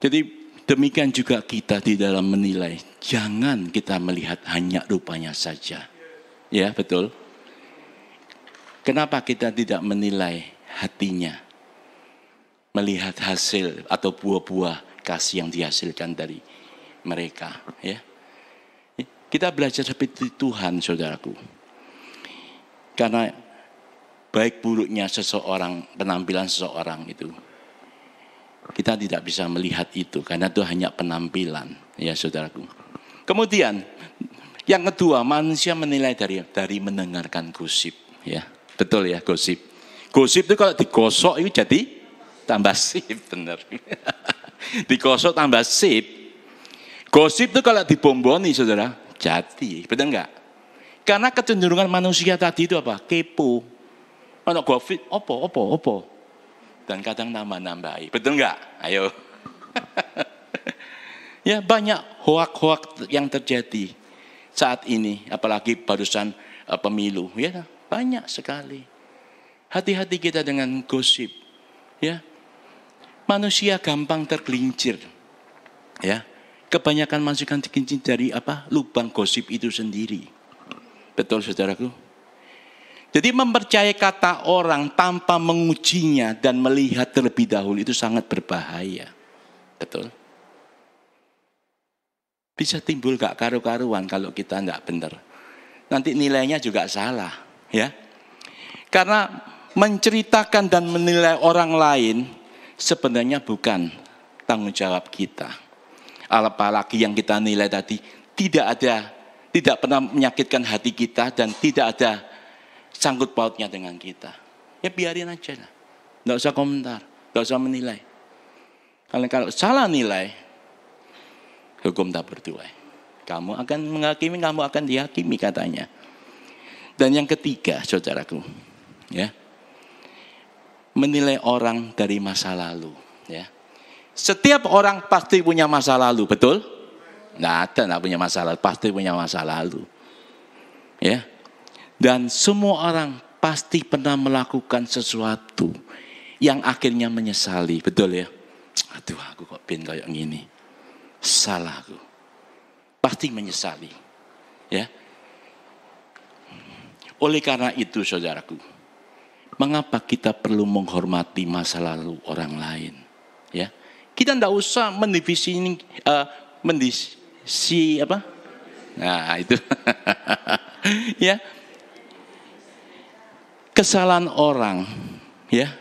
Jadi demikian juga kita di dalam menilai. Jangan kita melihat hanya rupanya saja. Ya betul. Kenapa kita tidak menilai hatinya? Melihat hasil atau buah-buah kasih yang dihasilkan dari mereka. Ya. Kita belajar seperti Tuhan, saudaraku. Karena baik buruknya seseorang, penampilan seseorang itu, kita tidak bisa melihat itu, karena itu hanya penampilan, ya saudaraku. Kemudian, yang kedua, manusia menilai dari mendengarkan gosip, ya betul ya gosip. Gosip itu kalau digosok itu jadi tambah sip, benar. Digosok tambah sip. Gosip itu kalau dibomboni, saudara. Jadi, betul enggak? Karena kecenderungan manusia tadi itu apa? Kepo. Anak gosip, opo. Dan kadang nambah-nambahi. Betul enggak? Ayo. Ya, banyak hoak-hoak yang terjadi saat ini, apalagi barusan pemilu, ya. Banyak sekali. Hati-hati kita dengan gosip. Ya. Manusia gampang tergelincir. Ya. Kebanyakan manusia tergelincir dari lubang gosip itu sendiri. Betul saudaraku? Jadi mempercayai kata orang tanpa mengujinya dan melihat terlebih dahulu itu sangat berbahaya. Betul? Bisa timbul gak karu-karuan kalau kita tidak benar. Nanti nilainya juga salah. Ya. Karena menceritakan dan menilai orang lain sebenarnya bukan tanggung jawab kita. Apalagi yang kita nilai tadi tidak pernah menyakitkan hati kita dan tidak ada sangkut pautnya dengan kita. Ya biarin aja lah. Tidak usah komentar, tidak usah menilai. Kalau salah nilai, hukum tak bertuai. Kamu akan menghakimi, kamu akan dihakimi katanya. Dan yang ketiga, saudaraku, ya, menilai orang dari masa lalu. Ya. Setiap orang pasti punya masa lalu, betul? Tidak punya masa lalu, pasti punya masa lalu. Ya. Dan semua orang pasti pernah melakukan sesuatu yang akhirnya menyesali, betul ya? Aduh, aku kok kayak gini. Salah aku. Pasti menyesali. Ya. Oleh karena itu, saudaraku, mengapa kita perlu menghormati masa lalu orang lain? Ya. Kita tidak usah mendivisi apa? Nah, itu. Ya. Kesalahan orang, ya.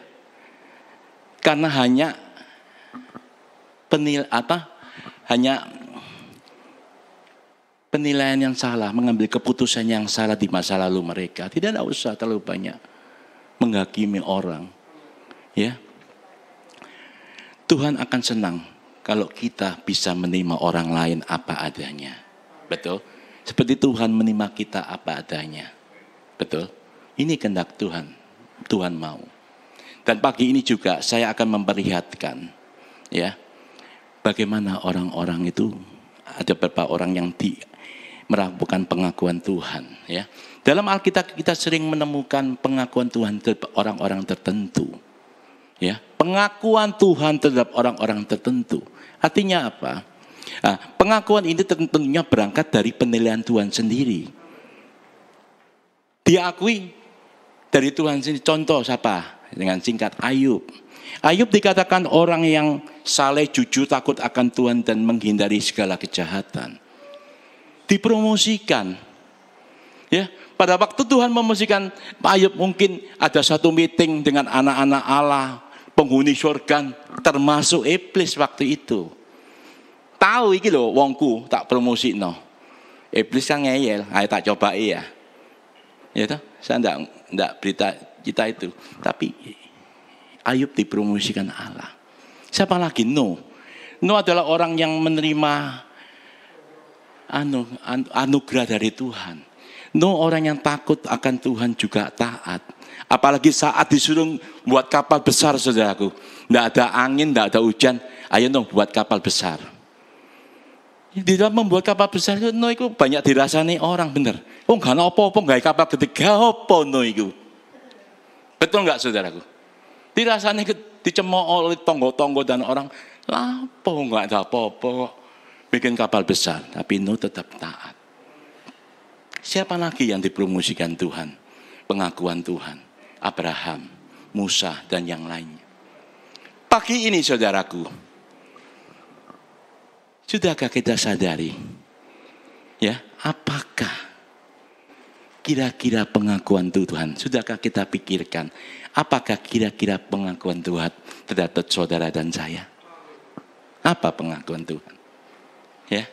Karena hanya penilaian yang salah, mengambil keputusan yang salah di masa lalu mereka. Tidak usah terlalu banyak menghakimi orang. Ya. Tuhan akan senang kalau kita bisa menerima orang lain apa adanya. Betul? Seperti Tuhan menerima kita apa adanya. Betul? Ini kehendak Tuhan. Tuhan mau. Dan pagi ini juga saya akan memperlihatkan, ya, bagaimana orang-orang itu, ada beberapa orang yang melakukan pengakuan Tuhan. Ya. Dalam Alkitab kita sering menemukan pengakuan Tuhan terhadap orang-orang tertentu. Ya, pengakuan Tuhan terhadap orang-orang tertentu. Artinya apa? Nah, pengakuan ini tentunya berangkat dari penilaian Tuhan sendiri. Diakui dari Tuhan sendiri. Contoh siapa? Dengan singkat, Ayub. Ayub dikatakan orang yang saleh, jujur, takut akan Tuhan dan menghindari segala kejahatan. Dipromosikan. Ya, pada waktu Tuhan mempromosikan Ayub, mungkin ada satu meeting dengan anak-anak Allah, penghuni surga, termasuk iblis waktu itu. Tahu iki lho wongku tak promosikno. Iblis kan ngeyel, ayo tak coba ya. Ya toh, saya enggak berita kita itu, tapi Ayub dipromosikan Allah. Siapa lagi? Nuh adalah orang yang menerima anugerah dari Tuhan. Nuh orang yang takut akan Tuhan juga taat. Apalagi saat disuruh buat kapal besar, saudaraku. Tidak ada angin, tidak ada hujan. Ayo Nuh buat kapal besar. Di dalam membuat kapal besar itu Nuh itu banyak dirasani orang, benar. Oh gak ada apa-apa, gak ada kapal gede. Gak apa Nuh itu. Betul gak saudaraku? Dirasani dicemooh oleh tonggo-tonggo dan orang. Lapo gak ada apa-apa. Bikin kapal besar. Tapi Nuh tetap taat. Siapa lagi yang dipromosikan Tuhan? Pengakuan Tuhan. Abraham, Musa, dan yang lainnya. Pagi ini saudaraku, sudahkah kita sadari, ya, apakah kira-kira pengakuan Tuhan? Sudahkah kita pikirkan, apakah kira-kira pengakuan Tuhan terhadap saudara dan saya? Apa pengakuan Tuhan? Ya.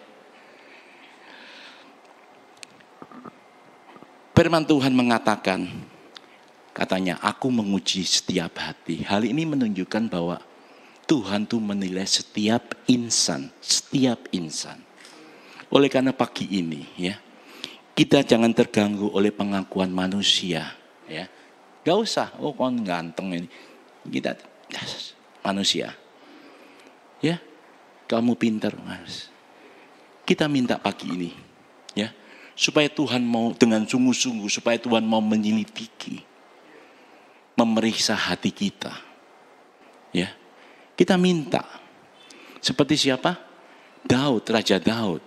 Firman Tuhan mengatakan, katanya, aku menguji setiap hati. Hal ini menunjukkan bahwa Tuhan tuh menilai setiap insan. Oleh karena pagi ini, ya, kita jangan terganggu oleh pengakuan manusia. Ya, gak usah, oh kon ganteng ini. Kita manusia. Ya, kamu pintar, Mas. Kita minta pagi ini, ya, supaya Tuhan mau dengan sungguh-sungguh, supaya Tuhan mau menyelidiki, memeriksa hati kita. Ya, kita minta. Seperti siapa? Daud, Raja Daud.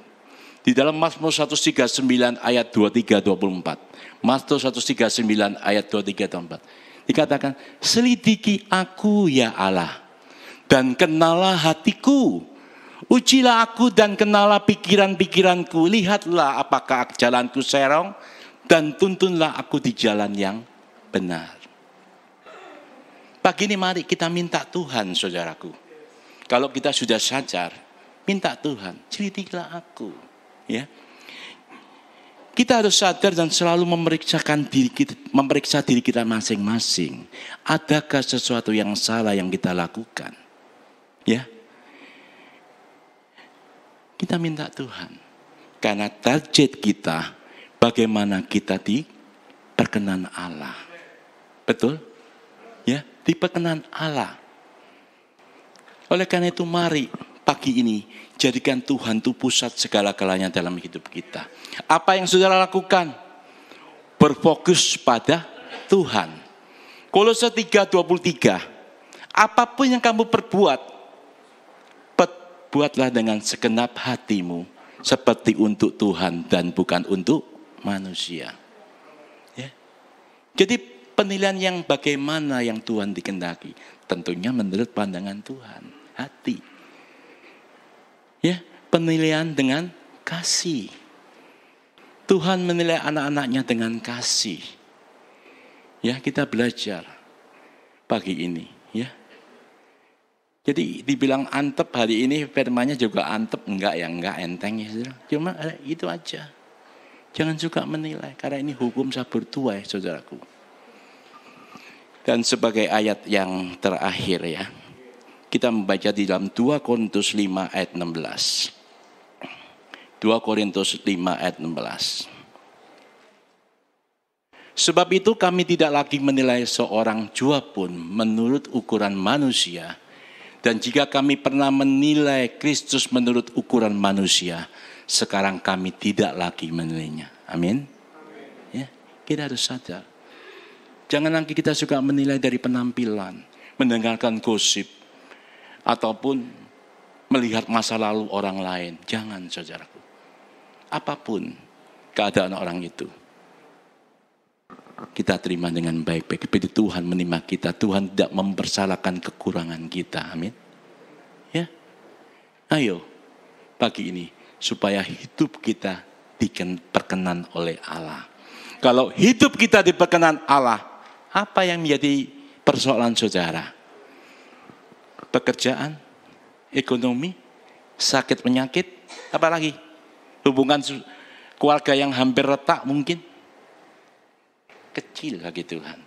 Di dalam Mazmur 139 ayat 23-24. Mazmur 139 ayat 23-24. Dikatakan, selidiki aku ya Allah, dan kenalah hatiku. Ujilah aku dan kenalah pikiran-pikiranku. Lihatlah apakah jalanku serong, dan tuntunlah aku di jalan yang benar. Pagi ini mari kita minta Tuhan, saudaraku. Kalau kita sudah sadar, minta Tuhan, selidikilah aku. Ya, kita harus sadar dan selalu memeriksa diri kita masing-masing. Adakah sesuatu yang salah yang kita lakukan? Ya, kita minta Tuhan. Karena target kita, bagaimana kita diperkenan Allah. Betul? Ya, diperkenan Allah. Oleh karena itu mari pagi ini jadikan Tuhan itu pusat segala-galanya dalam hidup kita. Apa yang saudara lakukan? Berfokus pada Tuhan. Kolose 3:23. Apapun yang kamu perbuat, buatlah dengan segenap hatimu seperti untuk Tuhan dan bukan untuk manusia. Ya. Jadi penilaian yang bagaimana yang Tuhan dikehendaki, tentunya menurut pandangan Tuhan, hati. Ya, penilaian dengan kasih. Tuhan menilai anak-anaknya dengan kasih. Ya, kita belajar pagi ini, ya. Jadi dibilang antep hari ini, firmannya juga antep, enggak enteng ya. Cuma itu aja. Jangan suka menilai, karena ini hukum sabur tuai, saudaraku. Dan sebagai ayat yang terakhir ya, kita membaca di dalam 2 Korintus 5 ayat 16. 2 Korintus 5 ayat 16. Sebab itu kami tidak lagi menilai seorang jua pun menurut ukuran manusia. Dan jika kami pernah menilai Kristus menurut ukuran manusia, sekarang kami tidak lagi menilainya. Amin. Ya, kita harus sadar. Jangan lagi kita suka menilai dari penampilan, mendengarkan gosip, ataupun melihat masa lalu orang lain. Jangan, saudaraku. Apapun keadaan orang itu, kita terima dengan baik-baik. Seperti Tuhan menerima kita. Tuhan tidak mempersalahkan kekurangan kita. Amin. Ya. Ayo pagi ini supaya hidup kita diperkenan oleh Allah. Kalau hidup kita diperkenan Allah, apa yang menjadi persoalan saudara? Pekerjaan, ekonomi, sakit penyakit, apa lagi? Hubungan keluarga yang hampir retak mungkin. Kecil lagi Tuhan.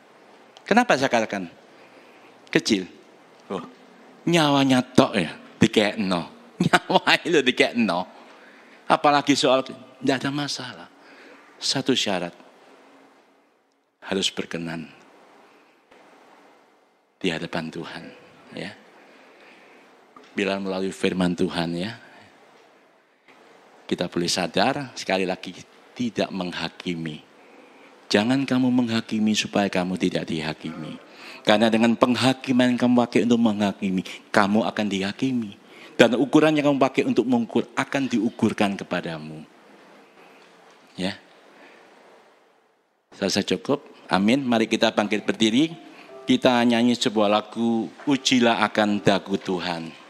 Kenapa saya katakan kecil? Oh, nyawanya tok ya, dikekno. Nyawa itu dikekno. Apalagi soal, tidak ada masalah. Satu syarat, harus berkenan di hadapan Tuhan. Ya. Bila melalui firman Tuhan ya, kita boleh sadar sekali lagi tidak menghakimi. Jangan kamu menghakimi supaya kamu tidak dihakimi. Karena dengan penghakiman yang kamu pakai untuk menghakimi, kamu akan dihakimi. Dan ukuran yang kamu pakai untuk mengukur akan diukurkan kepadamu. Ya. Selesai cukup. Amin. Mari kita bangkit berdiri. Kita nyanyi sebuah lagu, Ujilah akan dagu Tuhan.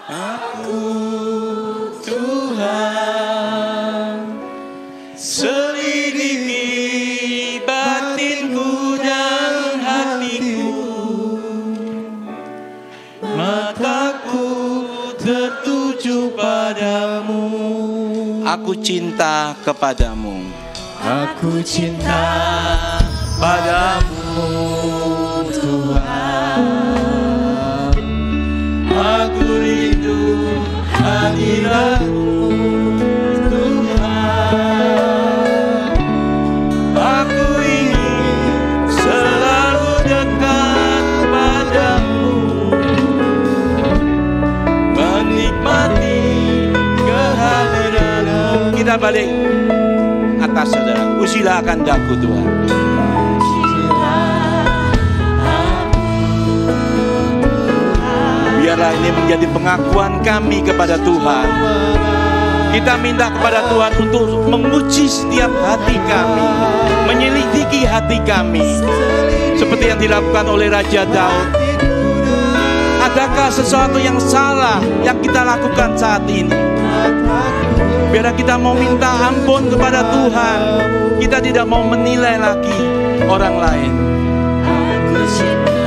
Aku Tuhan, selidiki batinku dan hatiku, mataku tertuju padamu. Aku cinta kepadamu. Aku cinta padamu Tuhan. Aku rindu hadirat-Mu Tuhan. Aku ingin selalu dekat padamu, menikmati kehadiran-Mu. Kita balik atas, saudara. Usilah kehendak-Ku Tuhan. Biarlah ini menjadi pengakuan kami kepada Tuhan. Kita minta kepada Tuhan untuk menguji setiap hati kami, menyelidiki hati kami, seperti yang dilakukan oleh Raja Daud. Adakah sesuatu yang salah yang kita lakukan saat ini? Biarlah kita mau minta ampun kepada Tuhan. Kita tidak mau menilai lagi orang lain. Aku cinta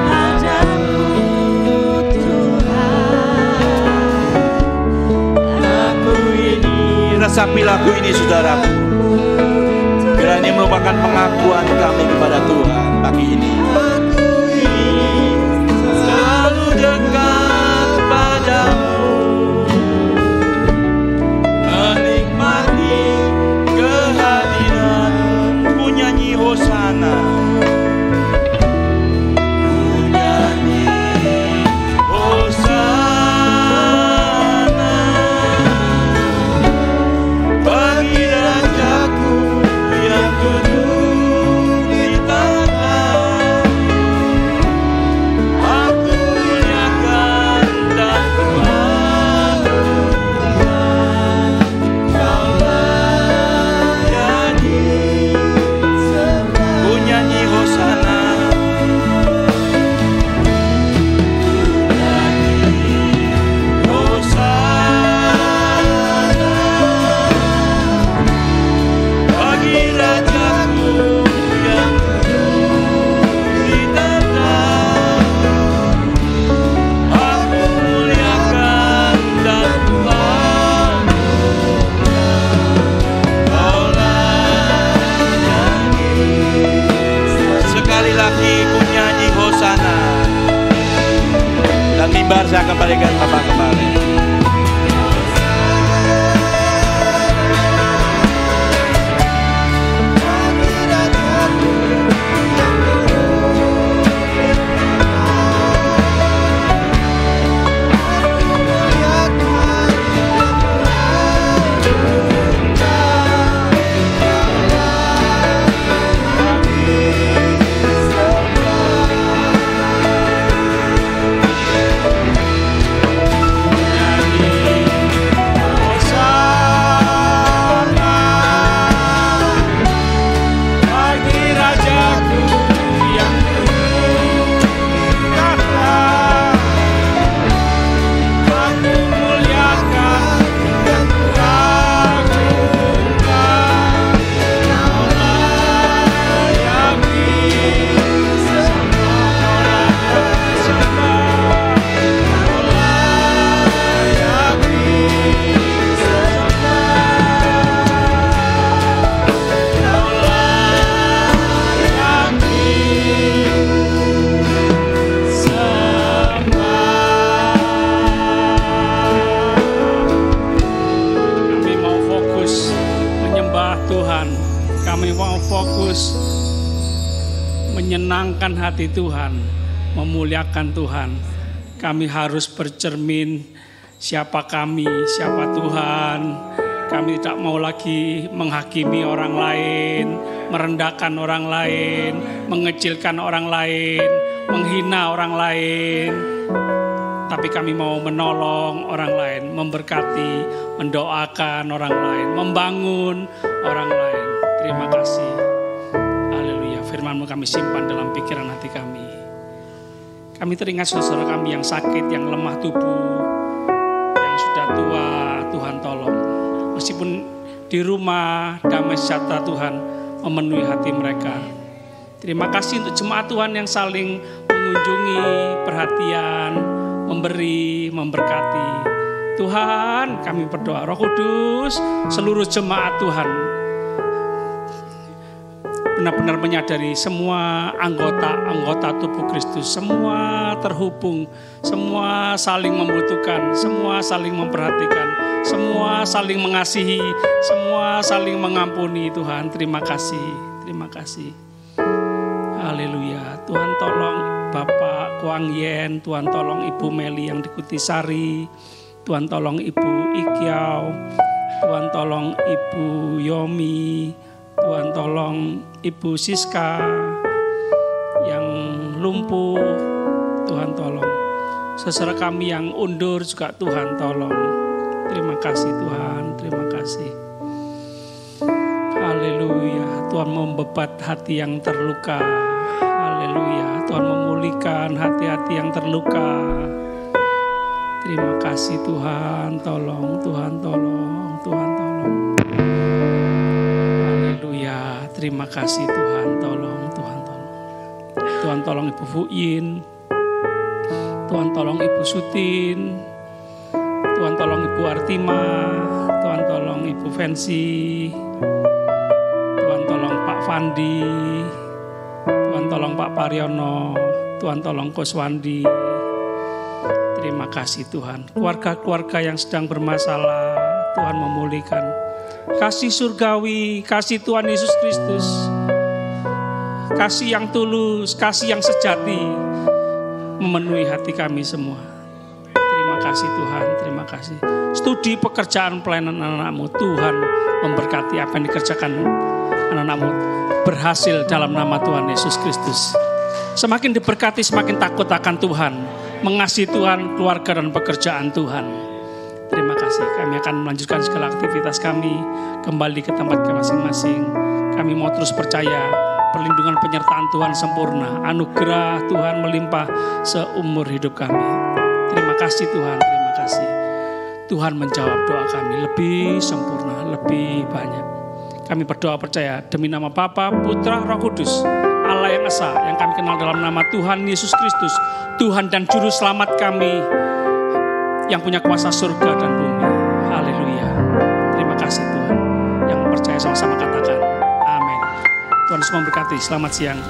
padamu Tuhan. Aku ini, resapi lagu ini saudaraku. Biarlah ini merupakan pengakuan kami kepada Tuhan pagi ini. Aku ingin selalu dekat padamu, menikmati kehadiran-Mu. Ku nyanyi Hosana, ku nyanyi Hosana bagi Rajaku yang duduk di tahta. Aku muliakan dan ku nyanyi Hosana, Hosana bagi Rajaku yang duduk di tahta. Aku muliakan dan sekali lagi ku nyanyi Hosana. Dan mimbar saya kembalikan Bapak kembali. Kami mau fokus menyenangkan hati Tuhan, memuliakan Tuhan. Kami harus bercermin siapa kami, siapa Tuhan. Kami tidak mau lagi menghakimi orang lain, merendahkan orang lain, mengecilkan orang lain, menghina orang lain. Tapi kami mau menolong orang lain, memberkati, mendoakan orang lain, membangun orang lain. Terima kasih. Haleluya. Firman-Mu kami simpan dalam pikiran hati kami. Kami teringat saudara kami yang sakit, yang lemah tubuh, yang sudah tua. Tuhan tolong. Meskipun di rumah, damai sejahtera Tuhan memenuhi hati mereka. Terima kasih untuk jemaat Tuhan yang saling mengunjungi, perhatian, memberi, memberkati. Tuhan, kami berdoa, Roh Kudus, seluruh jemaat Tuhan, benar-benar menyadari semua anggota tubuh Kristus, semua terhubung, semua saling membutuhkan, semua saling memperhatikan, semua saling mengasihi, semua saling mengampuni. Tuhan, terima kasih, terima kasih. Haleluya. Tuhan tolong Bapak Kuang Yen, Tuhan tolong Ibu Meli yang di Kutisari, Tuhan tolong Ibu Ikyau, Tuhan tolong Ibu Yomi, Tuhan tolong Ibu Siska yang lumpuh, Tuhan tolong. Saudara kami yang undur juga Tuhan tolong. Terima kasih Tuhan, terima kasih. Haleluya, Tuhan membebat hati yang terluka. Haleluya, Tuhan memulihkan hati-hati yang terluka. Terima kasih Tuhan, tolong, Tuhan tolong, Tuhan tolong. Haleluya, terima kasih Tuhan, tolong, Tuhan tolong. Tuhan tolong Ibu Fuyin, Tuhan tolong Ibu Sutin, Tuhan tolong Ibu Artima, Tuhan tolong Ibu Fancy, Tuhan tolong Pak Fandi, Tuhan tolong Pak Pariono, Tuhan tolong Koswandi. Terima kasih Tuhan. Keluarga-keluarga yang sedang bermasalah, Tuhan memulihkan. Kasih surgawi, kasih Tuhan Yesus Kristus, kasih yang tulus, kasih yang sejati memenuhi hati kami semua. Terima kasih Tuhan, terima kasih. Studi pekerjaan pelayanan anak-anak-Mu, Tuhan memberkati apa yang dikerjakan anak-anak-Mu berhasil dalam nama Tuhan Yesus Kristus. Semakin diberkati, semakin takut akan Tuhan, mengasihi Tuhan, keluarga dan pekerjaan Tuhan. Terima kasih. Kami akan melanjutkan segala aktivitas kami kembali ke tempat masing-masing. Kami mau terus percaya perlindungan penyertaan Tuhan sempurna, anugerah Tuhan melimpah seumur hidup kami. Terima kasih Tuhan, terima kasih. Tuhan menjawab doa kami lebih sempurna, lebih banyak. Kami berdoa percaya demi nama Bapa, Putra, Roh Kudus, Allah yang Esa, yang kami kenal dalam nama Tuhan Yesus Kristus, Tuhan dan Juru Selamat kami, yang punya kuasa surga dan bumi. Haleluya. Terima kasih Tuhan. Yang percaya sama-sama katakan amin. Tuhan Yesus memberkati. Selamat siang.